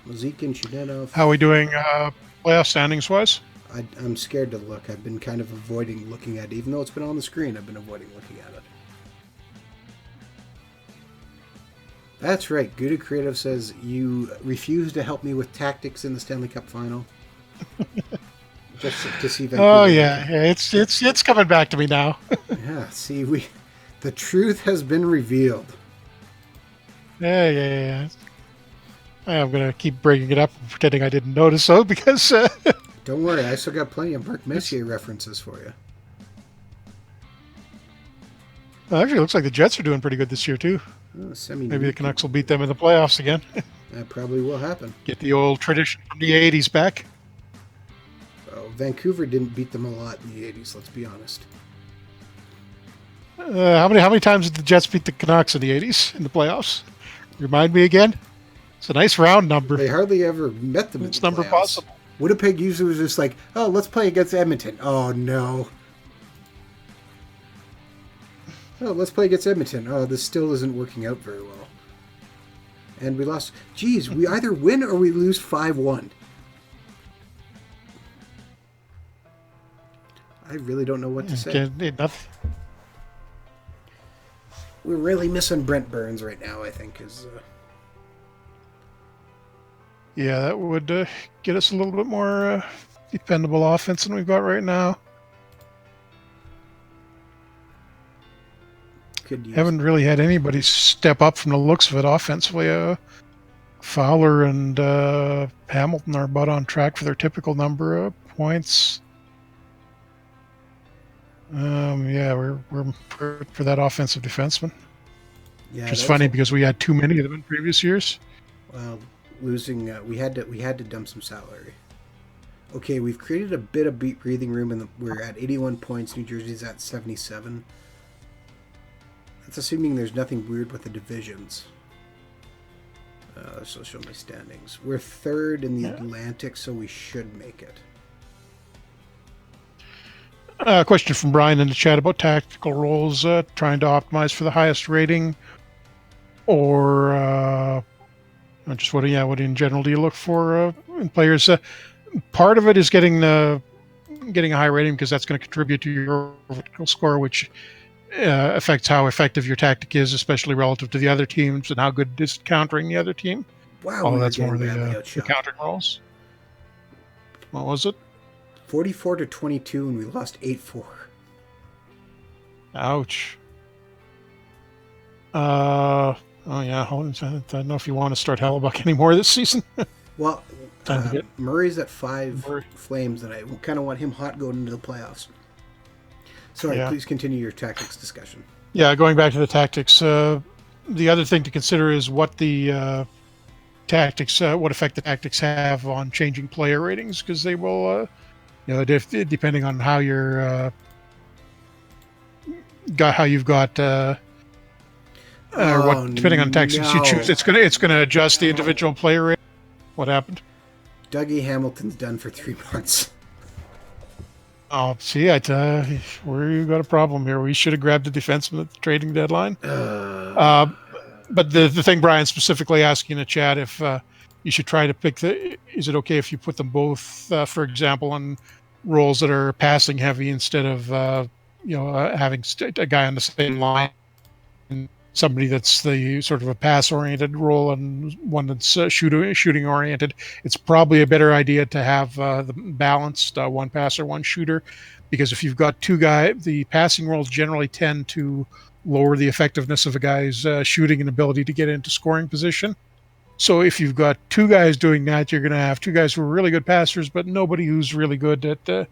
Mozikin, Chudenov. How are we doing playoff standings wise? I'm scared to look. I've been kind of avoiding looking at it. Even though it's been on the screen, I've been avoiding looking at it. That's right. Gouda Creative says, you refuse to help me with tactics in the Stanley Cup final. Just to see Vancouver. Oh, yeah. It's coming back to me now. Yeah, see, the truth has been revealed. Yeah. I'm going to keep breaking it up and pretending I didn't notice so because... Don't worry, I still got plenty of Mark Messier references for you. Well, actually, it looks like the Jets are doing pretty good this year, too. Maybe the Canucks will beat them in the playoffs again. That probably will happen. Get the old tradition from the 80s back. Oh, Vancouver didn't beat them a lot in the 80s, let's be honest. How many times did the Jets beat the Canucks in the 80s in the playoffs? Remind me again? It's a nice round number. They hardly ever met them in the playoffs. Number possible. Winnipeg usually was just like, oh, let's play against Edmonton. Oh, no. Oh, let's play against Edmonton. Oh, this still isn't working out very well. And we lost. Geez, we either win or we lose 5-1. I really don't know what to say. Nothing. We're really missing Brent Burns right now, I think. Yeah, that would get us a little bit more dependable offense than we've got right now. Haven't really had anybody step up from the looks of it offensively. Fowler and Hamilton are about on track for their typical number of points. We're for that offensive defenseman. Yeah, which is funny because we had too many of them in previous years. Well, losing, we had to dump some salary. Okay, we've created a bit of breathing room, and we're at 81 points. New Jersey's at 77. That's assuming there's nothing weird with the divisions. So show my standings. We're third in the Atlantic, so we should make it. Question from Brian in the chat about tactical roles, trying to optimize for the highest rating, or just what in general do you look for in players? Part of it is getting a high rating because that's going to contribute to your overall score, which affects how effective your tactic is, especially relative to the other teams, and how good it is countering the other team. Wow, that's more the countering roles. What was it? 44-22, and we lost 8-4. Ouch. Oh yeah, I don't know if you want to start Hellebuck anymore this season. Well, Murray's at 5 Flames, and I kind of want him hot going into the playoffs. Sorry, please continue your tactics discussion. Yeah, going back to the tactics, the other thing to consider is what the tactics, what effect the tactics have on changing player ratings, because they will, depending on how you've got Or Oh, what? Depending on tactics you choose, no. it's gonna adjust the individual player rate. What happened? Dougie Hamilton's done for 3 months. Oh, see, we got a problem here. We should have grabbed the defenseman at the trading deadline. Uh, but the thing Brian specifically asking in the chat if you should try to pick is it okay if you put them both, for example, on roles that are passing heavy instead of having a guy on the same line, and somebody that's the sort of a pass oriented role and one that's shooting oriented. It's probably a better idea to have the balanced one passer, one shooter, because if you've got two guys, the passing roles generally tend to lower the effectiveness of a guy's shooting and ability to get into scoring position. So if you've got two guys doing that, you're going to have two guys who are really good passers, but nobody who's really good at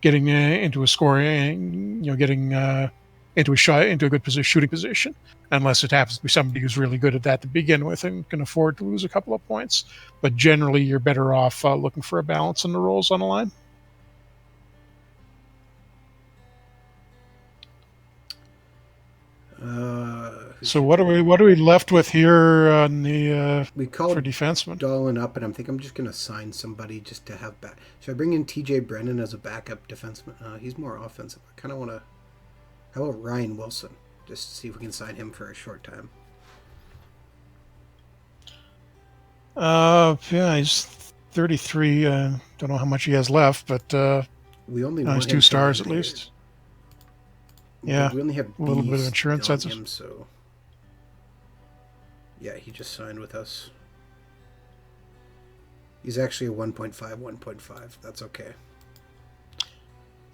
getting into a scoring, getting into a good shooting position, unless it happens to be somebody who's really good at that to begin with and can afford to lose a couple of points. But generally, you're better off looking for a balance in the roles on the line. So what are we left with here on the we called for defenseman? Dolan up, and I'm just going to sign somebody just to have back. Should I bring in TJ Brennan as a backup defenseman? He's more offensive. I kind of want to. How about Ryan Wilson? Just to see if we can sign him for a short time. Yeah, he's 33. Don't know how much he has left, but we only he's 2 stars at least. Yeah, we only have a little bit of insurance on him, so yeah, he just signed with us. He's actually a 1.5. That's okay.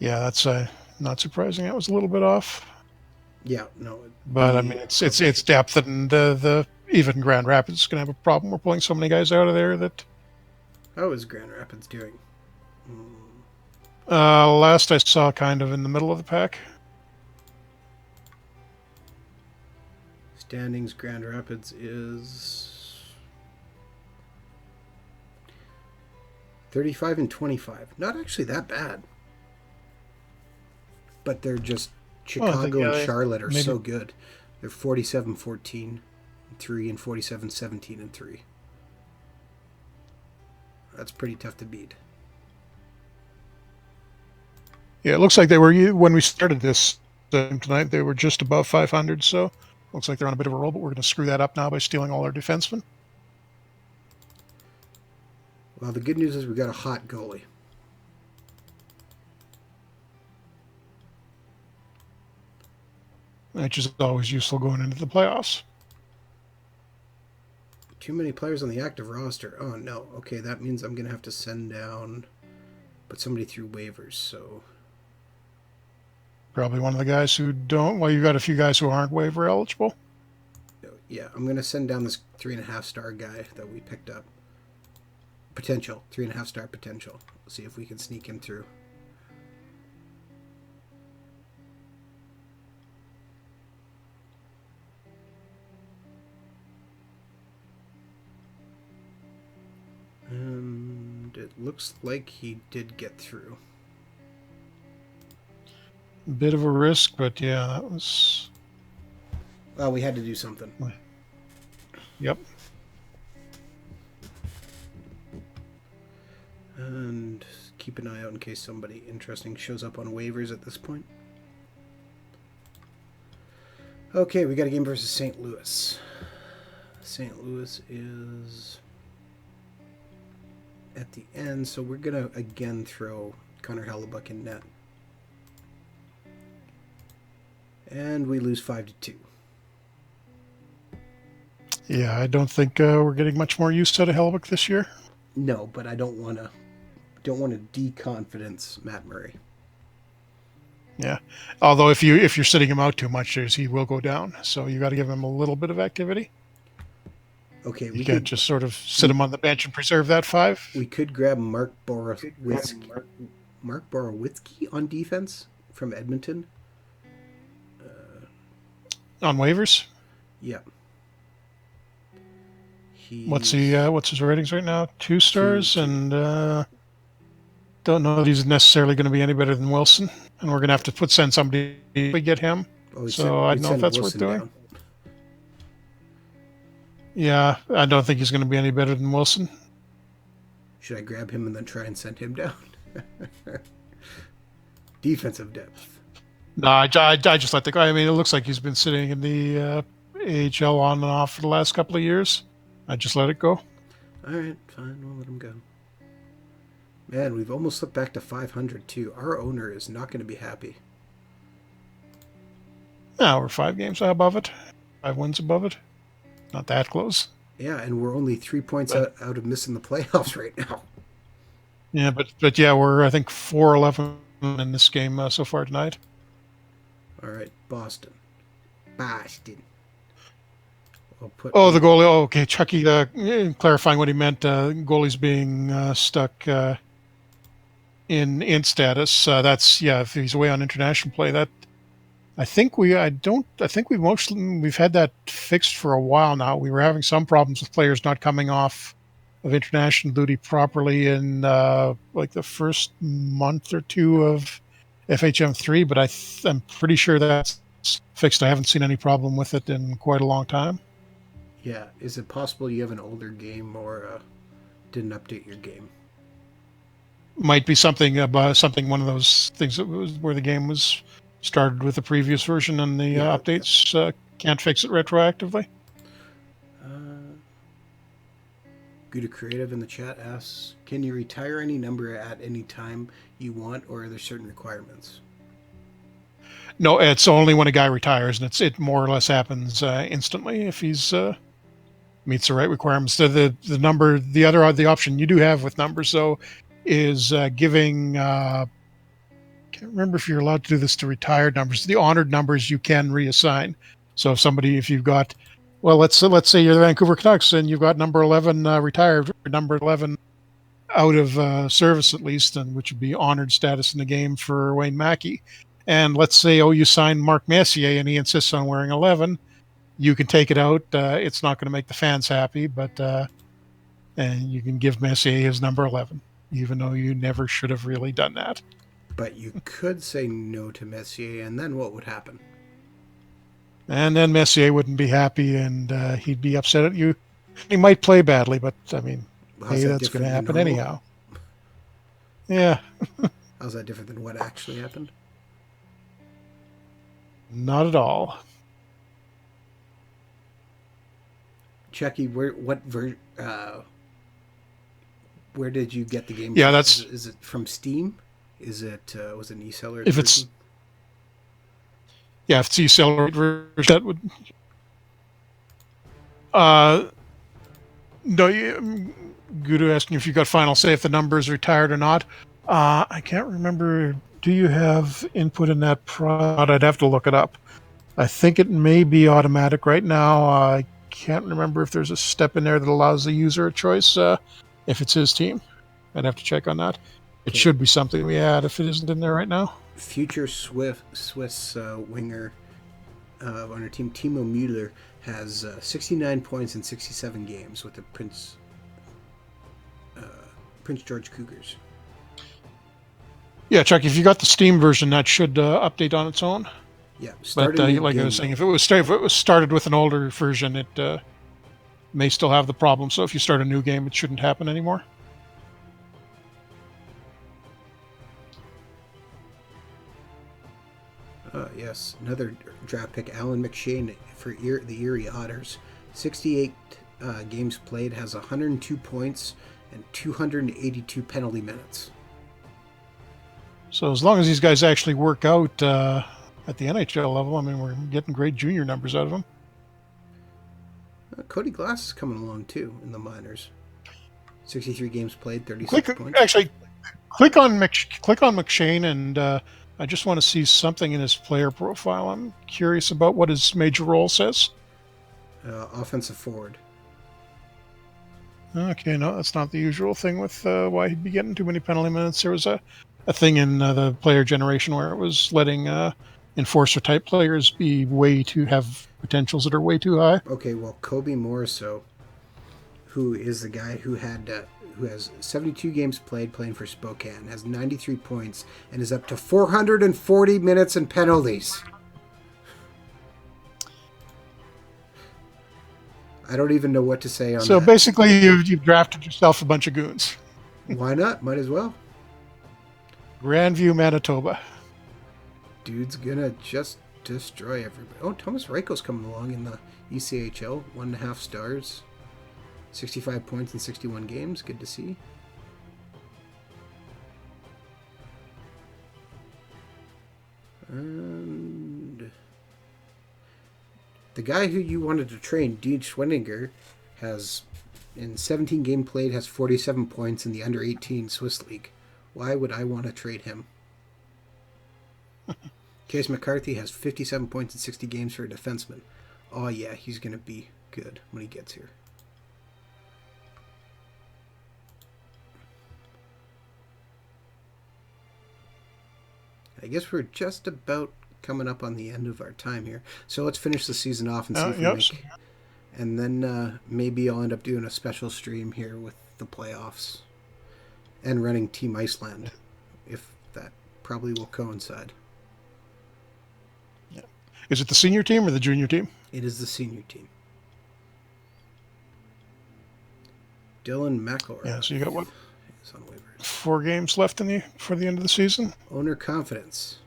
Yeah, that's not surprising. That was a little bit off. Yeah, no. But I mean, it's depth, and the even Grand Rapids is going to have a problem. We're pulling so many guys out of there that. How is Grand Rapids doing? Last I saw, kind of in the middle of the pack. Standings, Grand Rapids is 35 and 25. Not actually that bad. But they're just Chicago and Charlotte are so good. They're 47-14 and 3 and 47-17 and 3. That's pretty tough to beat. Yeah, it looks like they were, when we started this tonight, they were just above 500, so looks like they're on a bit of a roll, but we're going to screw that up now by stealing all our defensemen. Well, the good news is we got a hot goalie. Which is always useful going into the playoffs. Too many players on the active roster. Oh, no. Okay, that means I'm going to have to send down, put somebody through waivers, so. Probably one of the guys who don't. Well, you've got a few guys who aren't waiver eligible. Yeah, I'm going to send down this 3.5-star guy that we picked up. Potential. 3.5-star potential. We'll see if we can sneak him through. And it looks like he did get through. Bit of a risk, but yeah, that was. Well, we had to do something. Yep. And keep an eye out in case somebody interesting shows up on waivers at this point. Okay, we got a game versus St. Louis. St. Louis is at the end, so we're going to again throw Connor Hellebuck in net. And we lose 5-2. Yeah, I don't think we're getting much more use out of Hellebuck this year. No, but I don't want to de-confidence Matt Murray. Yeah, although if you're sitting him out too much, he will go down. So you got to give him a little bit of activity. Okay, you can't just sort of sit him on the bench and preserve that 5. We could grab Mark Borowitzki on defense from Edmonton. On waivers? Yeah. What's his ratings right now? 2 stars, 2. And don't know that he's necessarily going to be any better than Wilson. And we're going to have to send somebody to get him. I don't know if that's Wilson worth doing. Yeah, I don't think he's going to be any better than Wilson. Should I grab him and then try and send him down? Defensive depth. No, I just let the guy. I mean, it looks like he's been sitting in the AHL on and off for the last couple of years. I just let it go. All right, fine. We'll let him go. Man, we've almost slipped back to 500 too. Our owner is not going to be happy. Now we're 5 games above it, 5 wins above it. Not that close. Yeah, and we're only 3 points out of missing the playoffs right now. Yeah, but yeah, we're I think 4-11 in this game so far tonight. All right, Boston. Boston. The goalie. Oh, okay, Chucky. Clarifying what he meant. Goalie's being stuck in status. That's if he's away on international play. That I think we've had that fixed for a while now. We were having some problems with players not coming off of international duty properly in like the first month or two of FHM4, but I'm pretty sure that's fixed. I haven't seen any problem with it in quite a long time. Yeah, is it possible you have an older game or didn't update your game? Might be something one of those things that was where the game was started with the previous version and the updates can't fix it retroactively. Gouda Creative in the chat asks, can you retire any number at any time you want, or are there certain requirements? No, it's only when a guy retires, and it more or less happens instantly if he's meets the right requirements. The number, the option you do have with numbers though is giving. Can't remember if you're allowed to do this to retired numbers. The honored numbers you can reassign. So if you've got, well, let's say you're the Vancouver Canucks and you've got number 11 retired, or number 11 out of service at least, and which would be honored status in the game for Wayne Mackey. And let's say, you sign Mark Messier and he insists on wearing 11. You can take it out. It's not going to make the fans happy, but and you can give Messier his number 11, even though you never should have really done that. But you could say no to Messier, and then what would happen? And then Messier wouldn't be happy, and he'd be upset at you. He might play badly, but I mean, that's going to happen anyhow. Yeah. How's that different than what actually happened? Not at all. Chucky, where did you get the game? Yeah, from? Is it from Steam? Is it was it an e-seller? If it's if it's e-seller version, that would. No, Gudu asking if you got final say if the number is retired or not. I can't remember. Do you have input in that product? I'd have to look it up. I think it may be automatic right now. I can't remember if there's a step in there that allows the user a choice if it's his team. I'd have to check on that. It should be something we add if it isn't in there right now. Future Swiss winger on our team, Timo Müller, has 69 points in 67 games with the Prince George Cougars. Yeah, Chuck, if you got the Steam version, that should update on its own. Yeah, but like I was saying, if it was started with an older version, it may still have the problem. So if you start a new game, it shouldn't happen anymore. Yes, another draft pick, Alan McShane for the Erie Otters. 68 games played, has 102 points and 282 penalty minutes. So as long as these guys actually work out at the NHL level, I mean, we're getting great junior numbers out of them. Cody Glass is coming along too in the minors. 63 games played, 36 points. Actually, click on McShane, and I just want to see something in his player profile. I'm curious about what his major role says. Offensive forward. Okay, no, that's not the usual thing with why he'd be getting too many penalty minutes. There was a thing in the player generation where it was letting enforcer-type players have potentials that are way too high. Okay, well, Kobe Morriso, who is the guy who has 72 games playing for Spokane, has 93 points, and is up to 440 minutes in penalties. I don't even know what to say on So that. basically, you've drafted yourself a bunch of goons. Why not? Might as well. Grandview, Manitoba. Dude's gonna just destroy everybody. Oh, Thomas Reiko's coming along in the ECHL. 1.5 stars. 65 points in 61 games. Good to see. And the guy who you wanted to train, Dean Schwendinger, has, in 17 game played, has 47 points in the under 18 Swiss League. Why would I want to trade him? Case McCarthy has 57 points in 60 games for a defenseman. Oh yeah, he's going to be good when he gets here. I guess we're just about coming up on the end of our time here. So let's finish the season off and see if we make... And then maybe I'll end up doing a special stream here with the playoffs. And running Team Iceland. If that probably will coincide. Yeah. Is it the senior team or the junior team? It is the senior team. Dylan McElroy. Yeah, so you got what? He's on waivers. 4 games left for the end of the season. Owner confidence.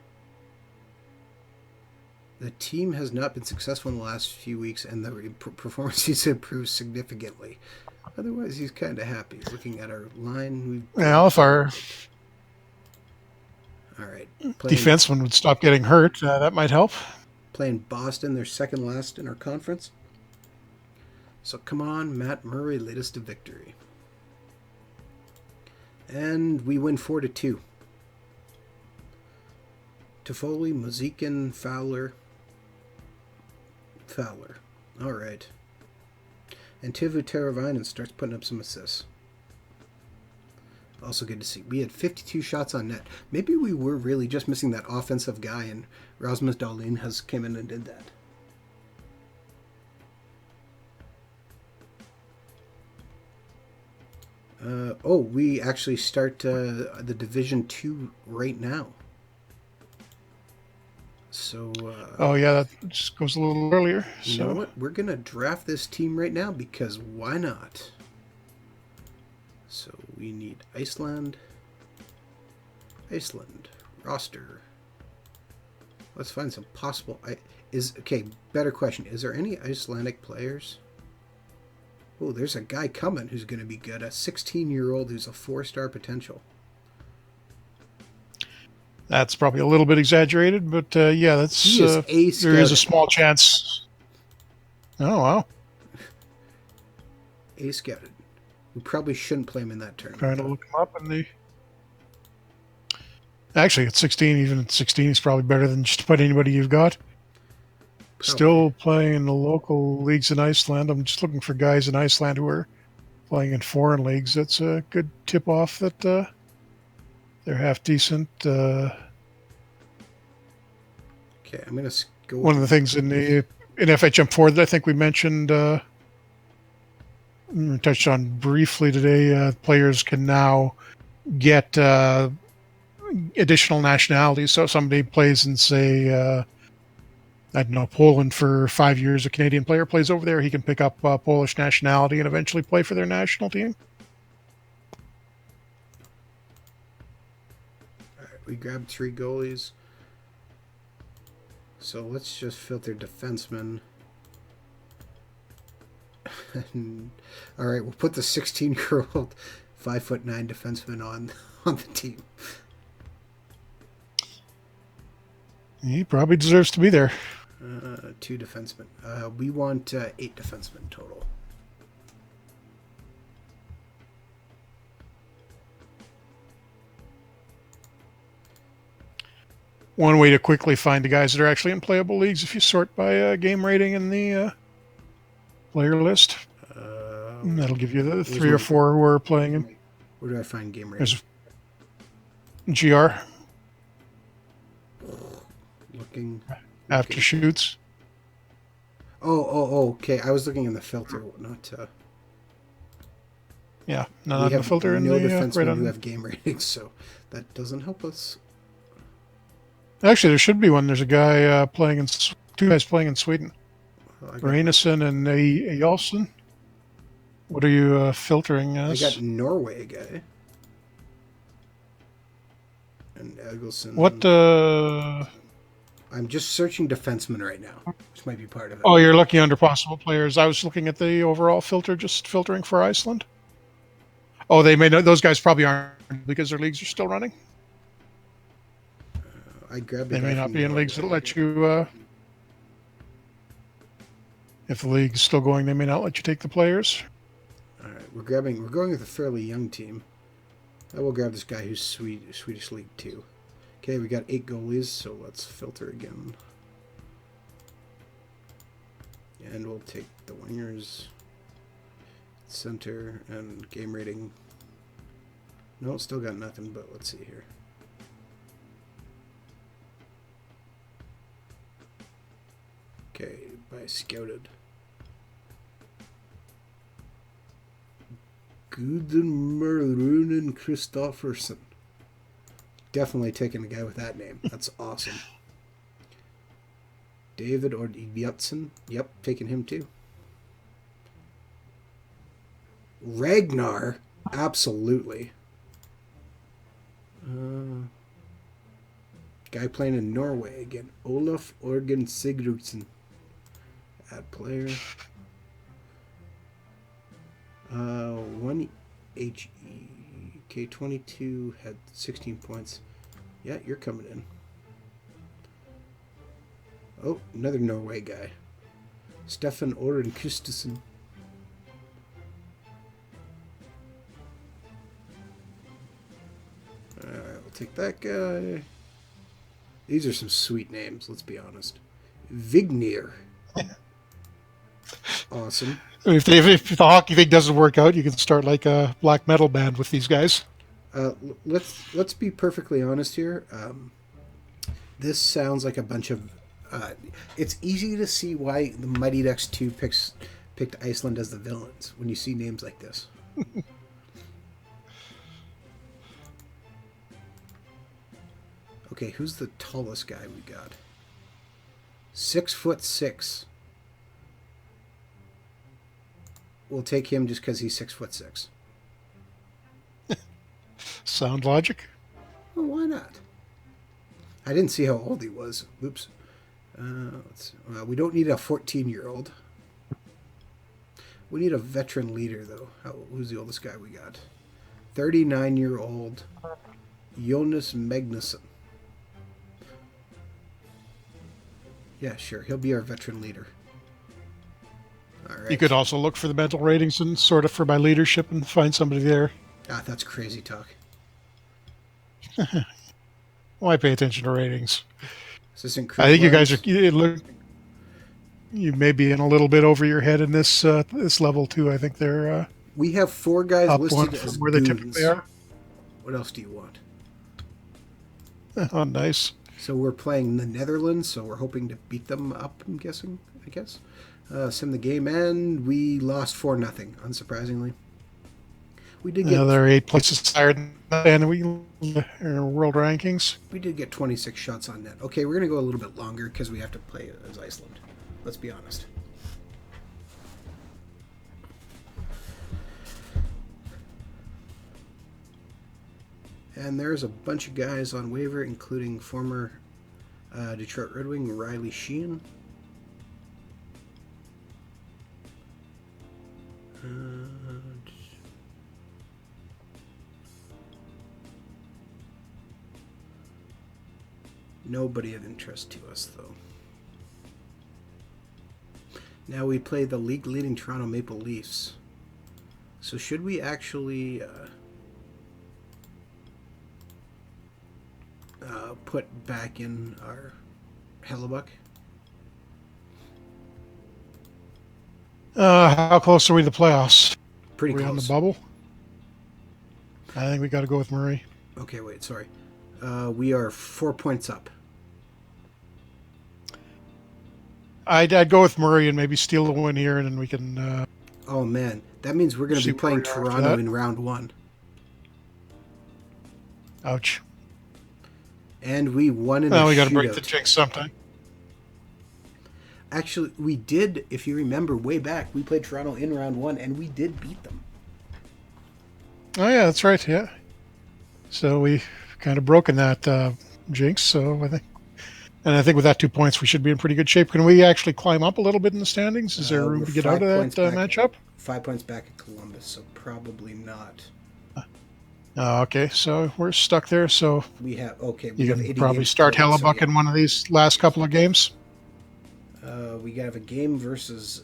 The team has not been successful in the last few weeks, and the performance has improved significantly. Otherwise, he's kind of happy. Looking at our line, well, if our defenseman would stop getting hurt, that might help. Playing Boston, they're second last in our conference. So come on, Matt Murray, lead us to victory. And we win 4-2. Toffoli, Muzikin, Fowler. All right. And Teuvo Teravainen starts putting up some assists. Also good to see. We had 52 shots on net. Maybe we were really just missing that offensive guy, and Rasmus Dahlin has came in and did that. We actually start the Division 2 right now. So. That just goes a little earlier. You know what? We're gonna draft this team right now because why not? So we need Iceland roster. Let's find some possible. Better question. Is there any Icelandic players? Oh, there's a guy coming who's going to be good. A 16-year-old who's a 4-star potential. That's probably a little bit exaggerated, but that's he is there is a small chance. Oh wow! A-scouted. We probably shouldn't play him in that tournament. Trying to look him up in the. Actually, at 16, even at 16, he's probably better than just about anybody you've got. Probably. Still playing in the local leagues in Iceland. I'm just looking for guys in Iceland who are playing in foreign leagues. That's a good tip-off that they're half decent. Okay, I'm going to go... One of the things in FHM4 that I think we mentioned, touched on briefly today, players can now get additional nationalities. So if somebody plays in, say... I don't know, Poland for 5 years, a Canadian player plays over there, he can pick up Polish nationality and eventually play for their national team. All right, we grabbed 3 goalies. So let's just filter defensemen. All right, we'll put the 16-year-old 5'9" defenseman on the team. He probably deserves to be there. 2 defensemen. We want 8 defensemen total. One way to quickly find the guys that are actually in playable leagues, if you sort by game rating in the player list, that'll give you the 3 or 4 who are playing in. Where do I find game rating? There's GR. Looking after shoots. Oh, okay. I was looking in the filter, not. Yeah, not the filter. No defensemen who have game ratings, so that doesn't help us. Actually, there should be one. There's a guy playing in 2 guys playing in Sweden. Oh, I got Reyneson and Ayolson. What are you filtering I got as? Norway guy and What? Eggleston. I'm just searching defensemen right now, which might be part of it. Oh, you're looking under possible players. I was looking at the overall filter, just filtering for Iceland. Oh, they may not. Those guys probably aren't because their leagues are still running. I grabbed a They guy may not from be in leagues that Norway. let you. If the league's still going, they may not let you take the players. All right, we're going with a fairly young team. I will grab this guy who's Swedish League 2. Okay, we got 8 goalies, so let's filter again. And we'll take the wingers, center, and game rating. No, still got nothing, but let's see here. Okay, by scouted. Gudmund Kristofferson. Definitely taking a guy with that name. That's awesome. David or Bjutsen. Yep, taking him too. Ragnar. Absolutely. Guy playing in Norway again. Olaf Orgen Sigurdsson. Add player. 1 HE. Okay, 22 had 16 points. Yeah, you're coming in. Oh, another Norway guy. Stefan Oren Kustesen. Alright, we'll take that guy. These are some sweet names, let's be honest. Vignir. Awesome. If the hockey thing doesn't work out, you can start like a black metal band with these guys. Let's be perfectly honest here. This sounds like a bunch of. It's easy to see why the Mighty Ducks 2 picked Iceland as the villains when you see names like this. Okay, who's the tallest guy we got? 6'6". We'll take him just because he's 6'6". Sound logic? Well, why not? I didn't see how old he was. Oops. We don't need a 14-year-old. We need a veteran leader, though. Who's the oldest guy we got? 39-year-old Jonas Magnusson. Yeah, sure. He'll be our veteran leader. All right. You could also look for the mental ratings and sort of for my leadership and find somebody there. Ah, that's crazy talk. Why pay attention to ratings? Assistant I think you guys are. You may be in a little bit over your head in this this level too. I think they're. We have 4 guys up listed one as from where goons. they typically are. What else do you want? Oh, nice. So we're playing the Netherlands, so we're hoping to beat them up, I'm guessing, I guess. Sim the game, and we lost 4-0, unsurprisingly. We did get... They're 8 places higher than we in world rankings. We did get 26 shots on net. Okay, we're going to go a little bit longer because we have to play as Iceland. Let's be honest. And there's a bunch of guys on waiver, including former Detroit Red Wing Riley Sheehan. Nobody of interest to us, though. Now we play the league-leading Toronto Maple Leafs. So should we actually put back in our Hellebuck? How close are we to the playoffs? Pretty close. On the bubble? I think we got to go with Murray. Okay, wait, sorry. We are 4 points up. I'd go with Murray and maybe steal the win here, and then we can... oh, man. That means we're going to be playing Toronto in round 1. Ouch. And we won in a shootout. We got to break the jinx sometime. Actually, we did, if you remember way back, we played Toronto in round 1 and we did beat them. Oh, yeah, that's right. Yeah. So we kind of broken that jinx. So I think with that 2 points, we should be in pretty good shape. Can we actually climb up a little bit in the standings? Is there room We're to get out of that matchup? 5 points back at Columbus, so probably not. Okay, so we're stuck there. So we have you can probably start Hellebuck in one of these last couple of games. We have a game versus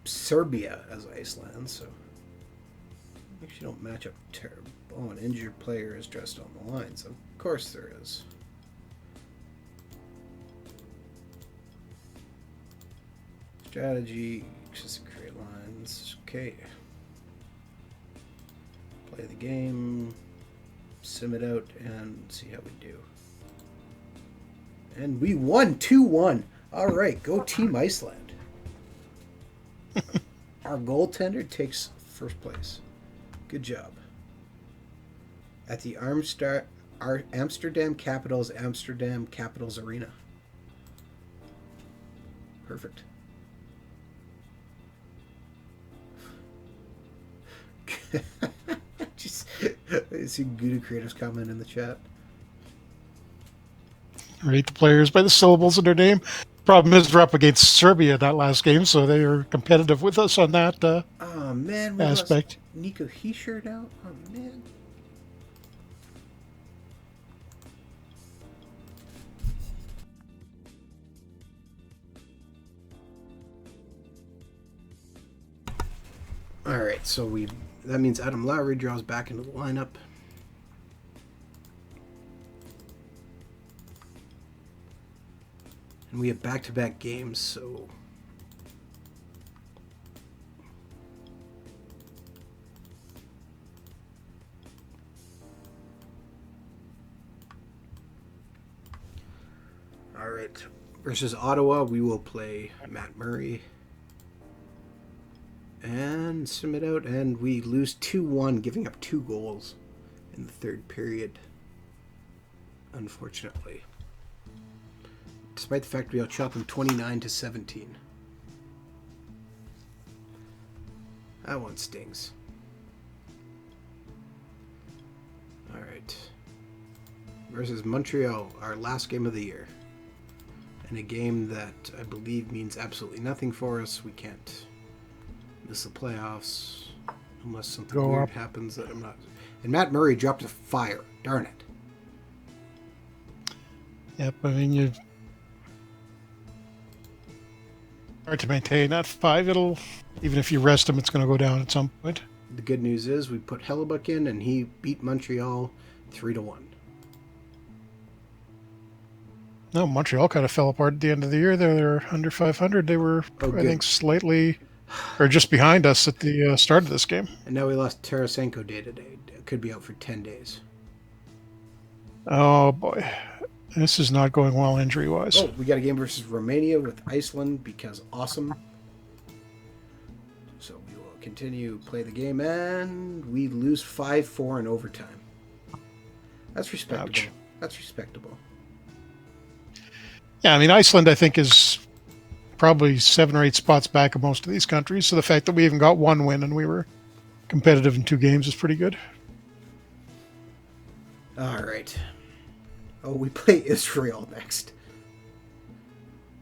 Serbia as Iceland, so actually don't match up terrible. Oh, an injured player is dressed on the line, so of course there is. Strategy, just create lines. Okay. Play the game, sim it out, and see how we do. And we won 2-1. All right, go Team Iceland. Our goaltender takes first place. Good job. At the Amsterdam Capitals Arena. Perfect. Just I see Gouda Creators comment in the chat. Rate the players by the syllables of their name. Problem is, we're up against Serbia that last game, so they are competitive with us on that oh man, we aspect. Lost Nico Heischer out. Oh man. All right, so that means Adam Lowry draws back into the lineup. And we have back-to-back games, so all right. Versus Ottawa, we will play Matt Murray. And submit out, and we lose 2-1, giving up 2 goals in the third period. Unfortunately. Despite the fact we outshot them 29-17. That one stings. Alright. Versus Montreal, our last game of the year. And a game that I believe means absolutely nothing for us. We can't miss the playoffs unless something weird happens that I'm not. And Matt Murray dropped a fire. Darn it. Yep, I mean, you hard to maintain that 5. It'll, even if you rest him, it's going to go down at some point. The good news is we put Hellebuck in, and he beat Montreal 3-1. No, Montreal kind of fell apart at the end of the year. They're under 500. They were, I think, slightly or just behind us at the start of this game. And now we lost Tarasenko day to day. Could be out for 10 days. Oh, boy. This is not going well injury-wise. Oh, we got a game versus Romania with Iceland because awesome. So we will continue play the game, and we lose 5-4 in overtime. That's respectable. Ouch. That's respectable. Yeah, I mean, Iceland, I think, is probably 7 or 8 spots back of most of these countries. So the fact that we even got 1 win and we were competitive in 2 games is pretty good. All right. Oh, we play Israel next.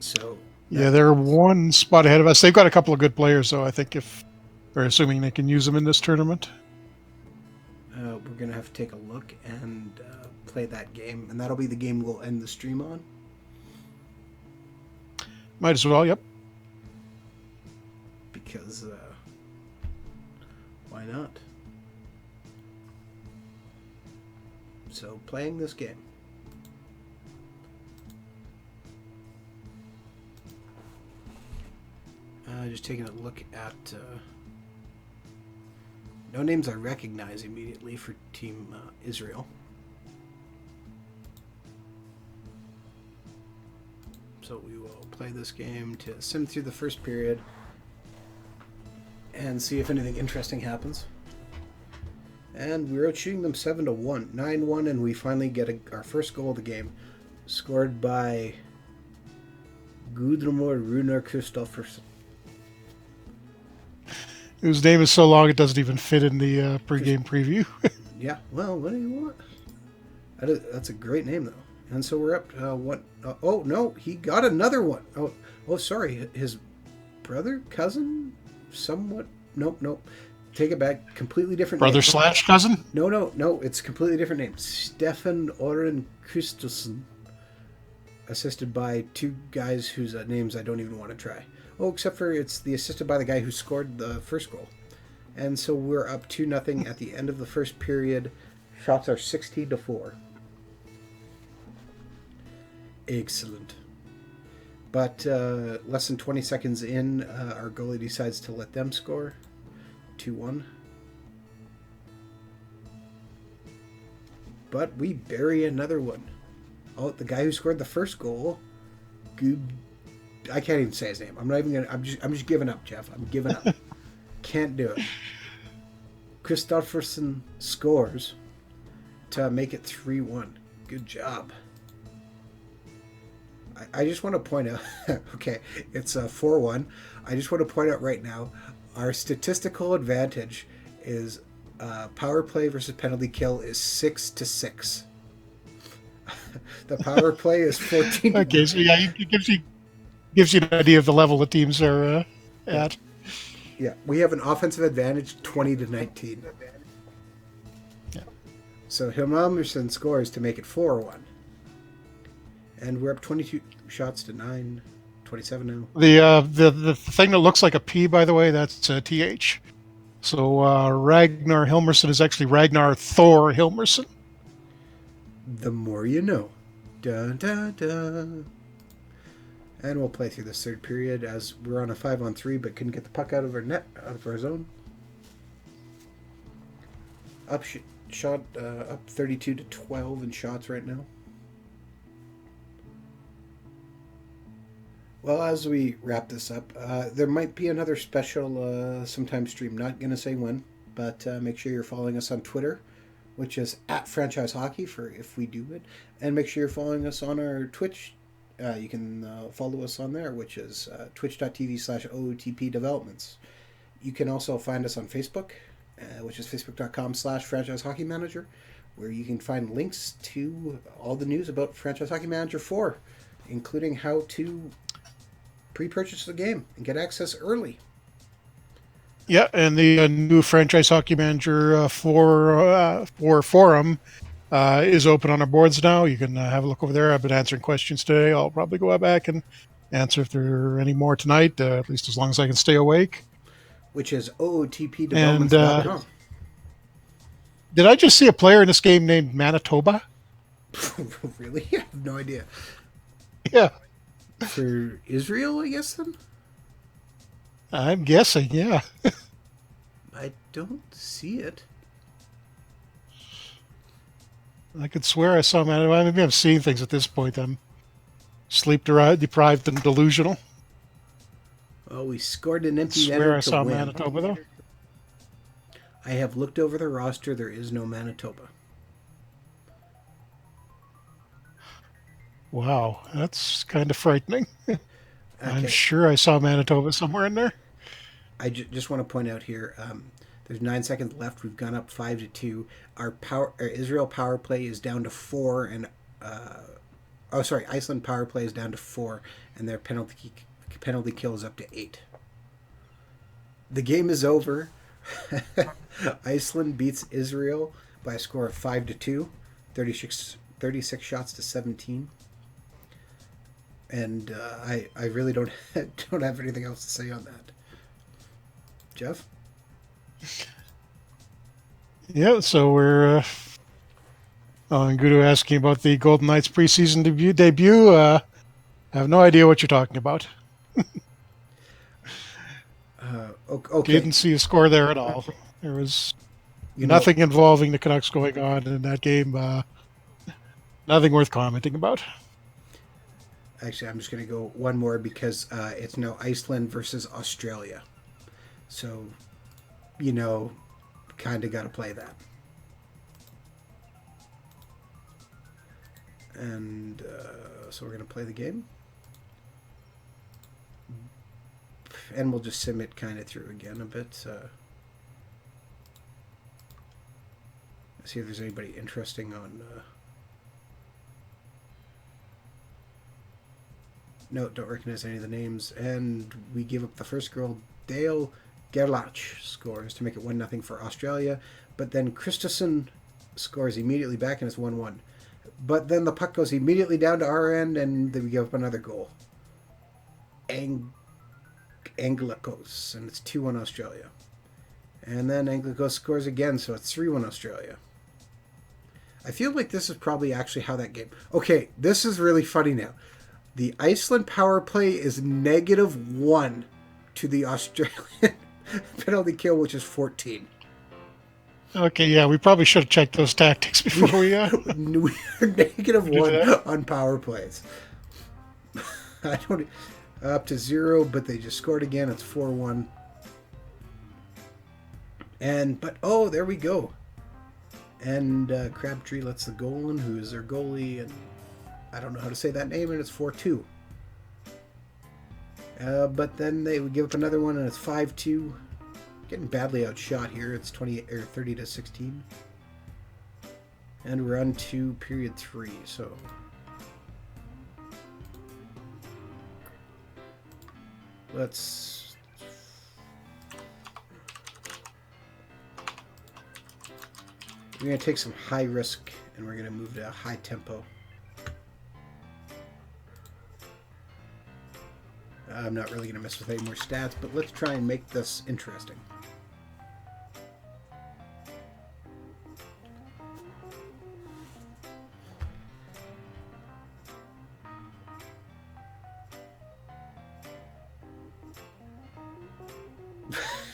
So yeah, they're 1 spot ahead of us. They've got a couple of good players, though. I think assuming they can use them in this tournament. We're gonna have to take a look and play that game, and that'll be the game we'll end the stream on. Might as well, yep. Because why not? So playing this game. Just taking a look at no names I recognize immediately for Team Israel. So we will play this game to sim through the first period and see if anything interesting happens. And we're out shooting them 7-1, 9-1, and we finally get our first goal of the game, scored by Gudrumor Runar Kristofferson. Whose name is so long it doesn't even fit in the pregame preview. Yeah, well, what do you want? That's a great name, though. And so we're up what? Oh, no, he got another one. Oh, sorry. His brother, cousin, somewhat. Nope. Take it back. Completely different Brother name. / cousin? No. It's a completely different name. Stefan Oren Christensen. Assisted by two guys whose names I don't even want to try. Oh, except for it's the assisted by the guy who scored the first goal. And so we're up 2-0 at the end of the first period. Shots are 16-4. Excellent. But less than 20 seconds in, our goalie decides to let them score. 2-1. But we bury another one. Oh, the guy who scored the first goal, I can't even say his name. I'm not even gonna. I'm just giving up, Jeff. I'm giving up. Can't do it. Kristofferson scores to make it 3-1. Good job. I just want to point out. Okay, it's 4-1. I just want to point out right now, our statistical advantage is power play versus penalty kill is 6-6. The power play is 14. Okay, so yeah, it gives you an idea of the level the teams are at. Yeah, we have an offensive advantage 20-19. Yeah. So Hilmamerson scores to make it 4-1. And we're up 22 shots to 9, 27 now. The thing that looks like a P, by the way, that's a TH. So Ragnar Hilmerson is actually Ragnar Thor Hilmerson. The more you know. Dun, dun, dun. And we'll play through this third period as we're on a 5-on-3, but couldn't get the puck out of our net, out of our zone. Up 32-12 in shots right now. Well, as we wrap this up, there might be another special sometime stream. Not going to say when, but make sure you're following us on Twitter, which is @FranchiseHockey for if we do it. And make sure you're following us on our Twitch. You can follow us on there, which is twitch.tv/OOTP Developments. You can also find us on Facebook, which is facebook.com/Franchise Hockey Manager, where you can find links to all the news about Franchise Hockey Manager 4, including how to pre-purchase the game and get access early. Yeah, and the new Franchise Hockey Manager 4 forum is open on our boards now. You can have a look over there. I've been answering questions today. I'll probably go back and answer if there are any more tonight, at least as long as I can stay awake. Which is ootpdevelopments.com. Did I just see a player in this game named Manitoba? Really? I have no idea. Yeah. For Israel, I guess, then? I'm guessing, yeah. I don't see it. I could swear I saw Manitoba. Maybe I'm seeing things at this point. I'm sleep-deprived and delusional. Oh, we scored an empty I swear I saw Manitoba, though. I have looked over the roster. There is no Manitoba. Wow, that's kind of frightening. Okay. I'm sure I saw Manitoba somewhere in there. I just want to point out here, there's 9 seconds left. We've gone up 5-2. Our Israel power play is down to 4, and Iceland power play is down to 4, and their penalty kill is up to 8. The game is over. Iceland beats Israel by a score of 5-2, 36 shots to 17. And I really don't have anything else to say on that. Jeff? Yeah, so we're and Gudu asking about the Golden Knights preseason debut. I have no idea what you're talking about. Okay. Didn't see a score there at all. There was nothing involving the Canucks going on in that game. Nothing worth commenting about. Actually, I'm just going to go one more because it's now Iceland versus Australia. So, kind of got to play that. And so we're going to play the game. And we'll just sim it kind of through again a bit. See if there's anybody interesting on... No, don't recognize any of the names. And we give up the first goal. Dale Gerlach scores to make it 1-0 for Australia. But then Christensen scores immediately back, and it's 1-1. But then the puck goes immediately down to our end, and then we give up another goal. Anglicos, and it's 2-1 Australia. And then Anglicos scores again, so it's 3-1 Australia. I feel like this is probably actually how that game... Okay, this is really funny now. The Iceland power play is -1 to the Australian penalty kill, which is 14. Okay, yeah, we probably should have checked those tactics before we... We are -1 on power plays. I don't... Up to 0, but they just scored again. It's 4-1. But there we go. And Crabtree lets the goal in, who is their goalie, and I don't know how to say that name, and it's 4-2. But then they would give up another one, and it's 5-2. Getting badly outshot here. It's 30-16. And we're on to period 3, so... Let's... We're going to take some high risk, and we're going to move to high tempo. I'm not really going to mess with any more stats, but let's try and make this interesting.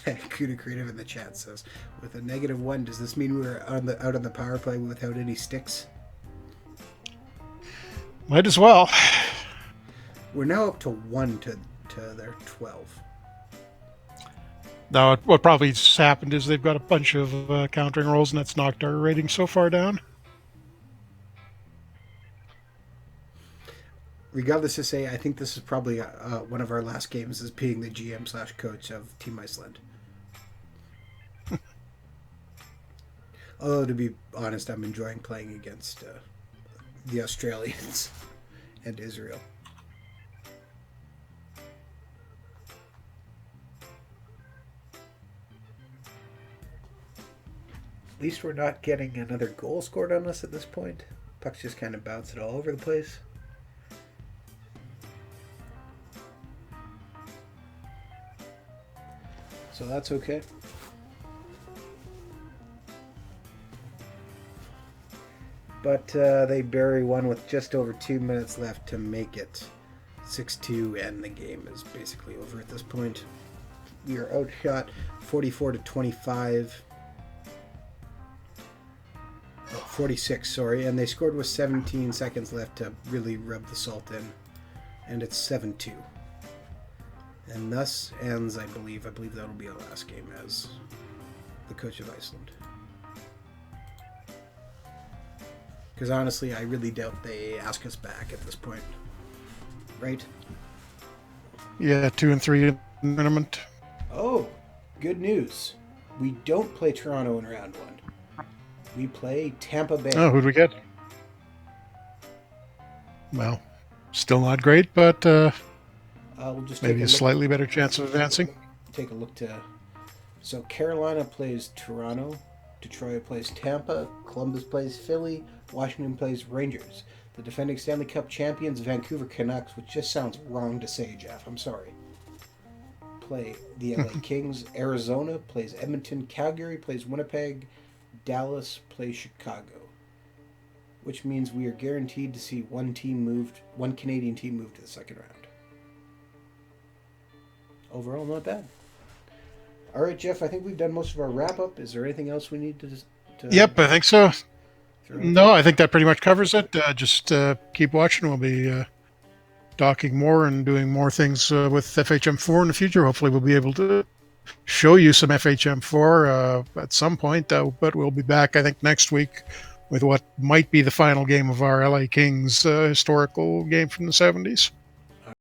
Kuda Creative in the chat says, with a -1, does this mean we're out on the power play without any sticks? Might as well. We're now up to 1 to their 12. Now, what probably just happened is they've got a bunch of countering rolls, and that's knocked our rating so far down. Regardless to say, I think this is probably one of our last games as being the GM/coach of Team Iceland. Although, to be honest, I'm enjoying playing against the Australians and Israel. At least we're not getting another goal scored on us at this point. Puck's just kind of bouncing all over the place. So that's okay. But they bury one with just over 2 minutes left to make it 6-2, and the game is basically over at this point. We are outshot 44-25. 46, sorry, and they scored with 17 seconds left to really rub the salt in, and it's 7-2. And thus ends, I believe that'll be our last game as the coach of Iceland. Because honestly, I really doubt they ask us back at this point. Right? Yeah, 2 and 3 in the tournament. Oh, good news. We don't play Toronto in round 1. We play Tampa Bay. Oh, who'd we get? Well, still not great, but we'll just maybe a slightly better chance of advancing. Take a look to... So Carolina plays Toronto. Detroit plays Tampa. Columbus plays Philly. Washington plays Rangers. The defending Stanley Cup champions, Vancouver Canucks, which just sounds wrong to say, Jeff. I'm sorry. Play the LA Kings. Arizona plays Edmonton. Calgary plays Winnipeg. Dallas plays Chicago. Which means we are guaranteed to see one Canadian team move to the second round. Overall, not bad. All right, Jeff, I think we've done most of our wrap-up. Is there anything else we need to Yep, I think so. No, I think that pretty much covers it. Just keep watching. We'll be talking more and doing more things with FHM4 in the future. Hopefully we'll be able to show you some FHM4 at some point, but we'll be back, I think, next week with what might be the final game of our LA Kings historical game from the 70s.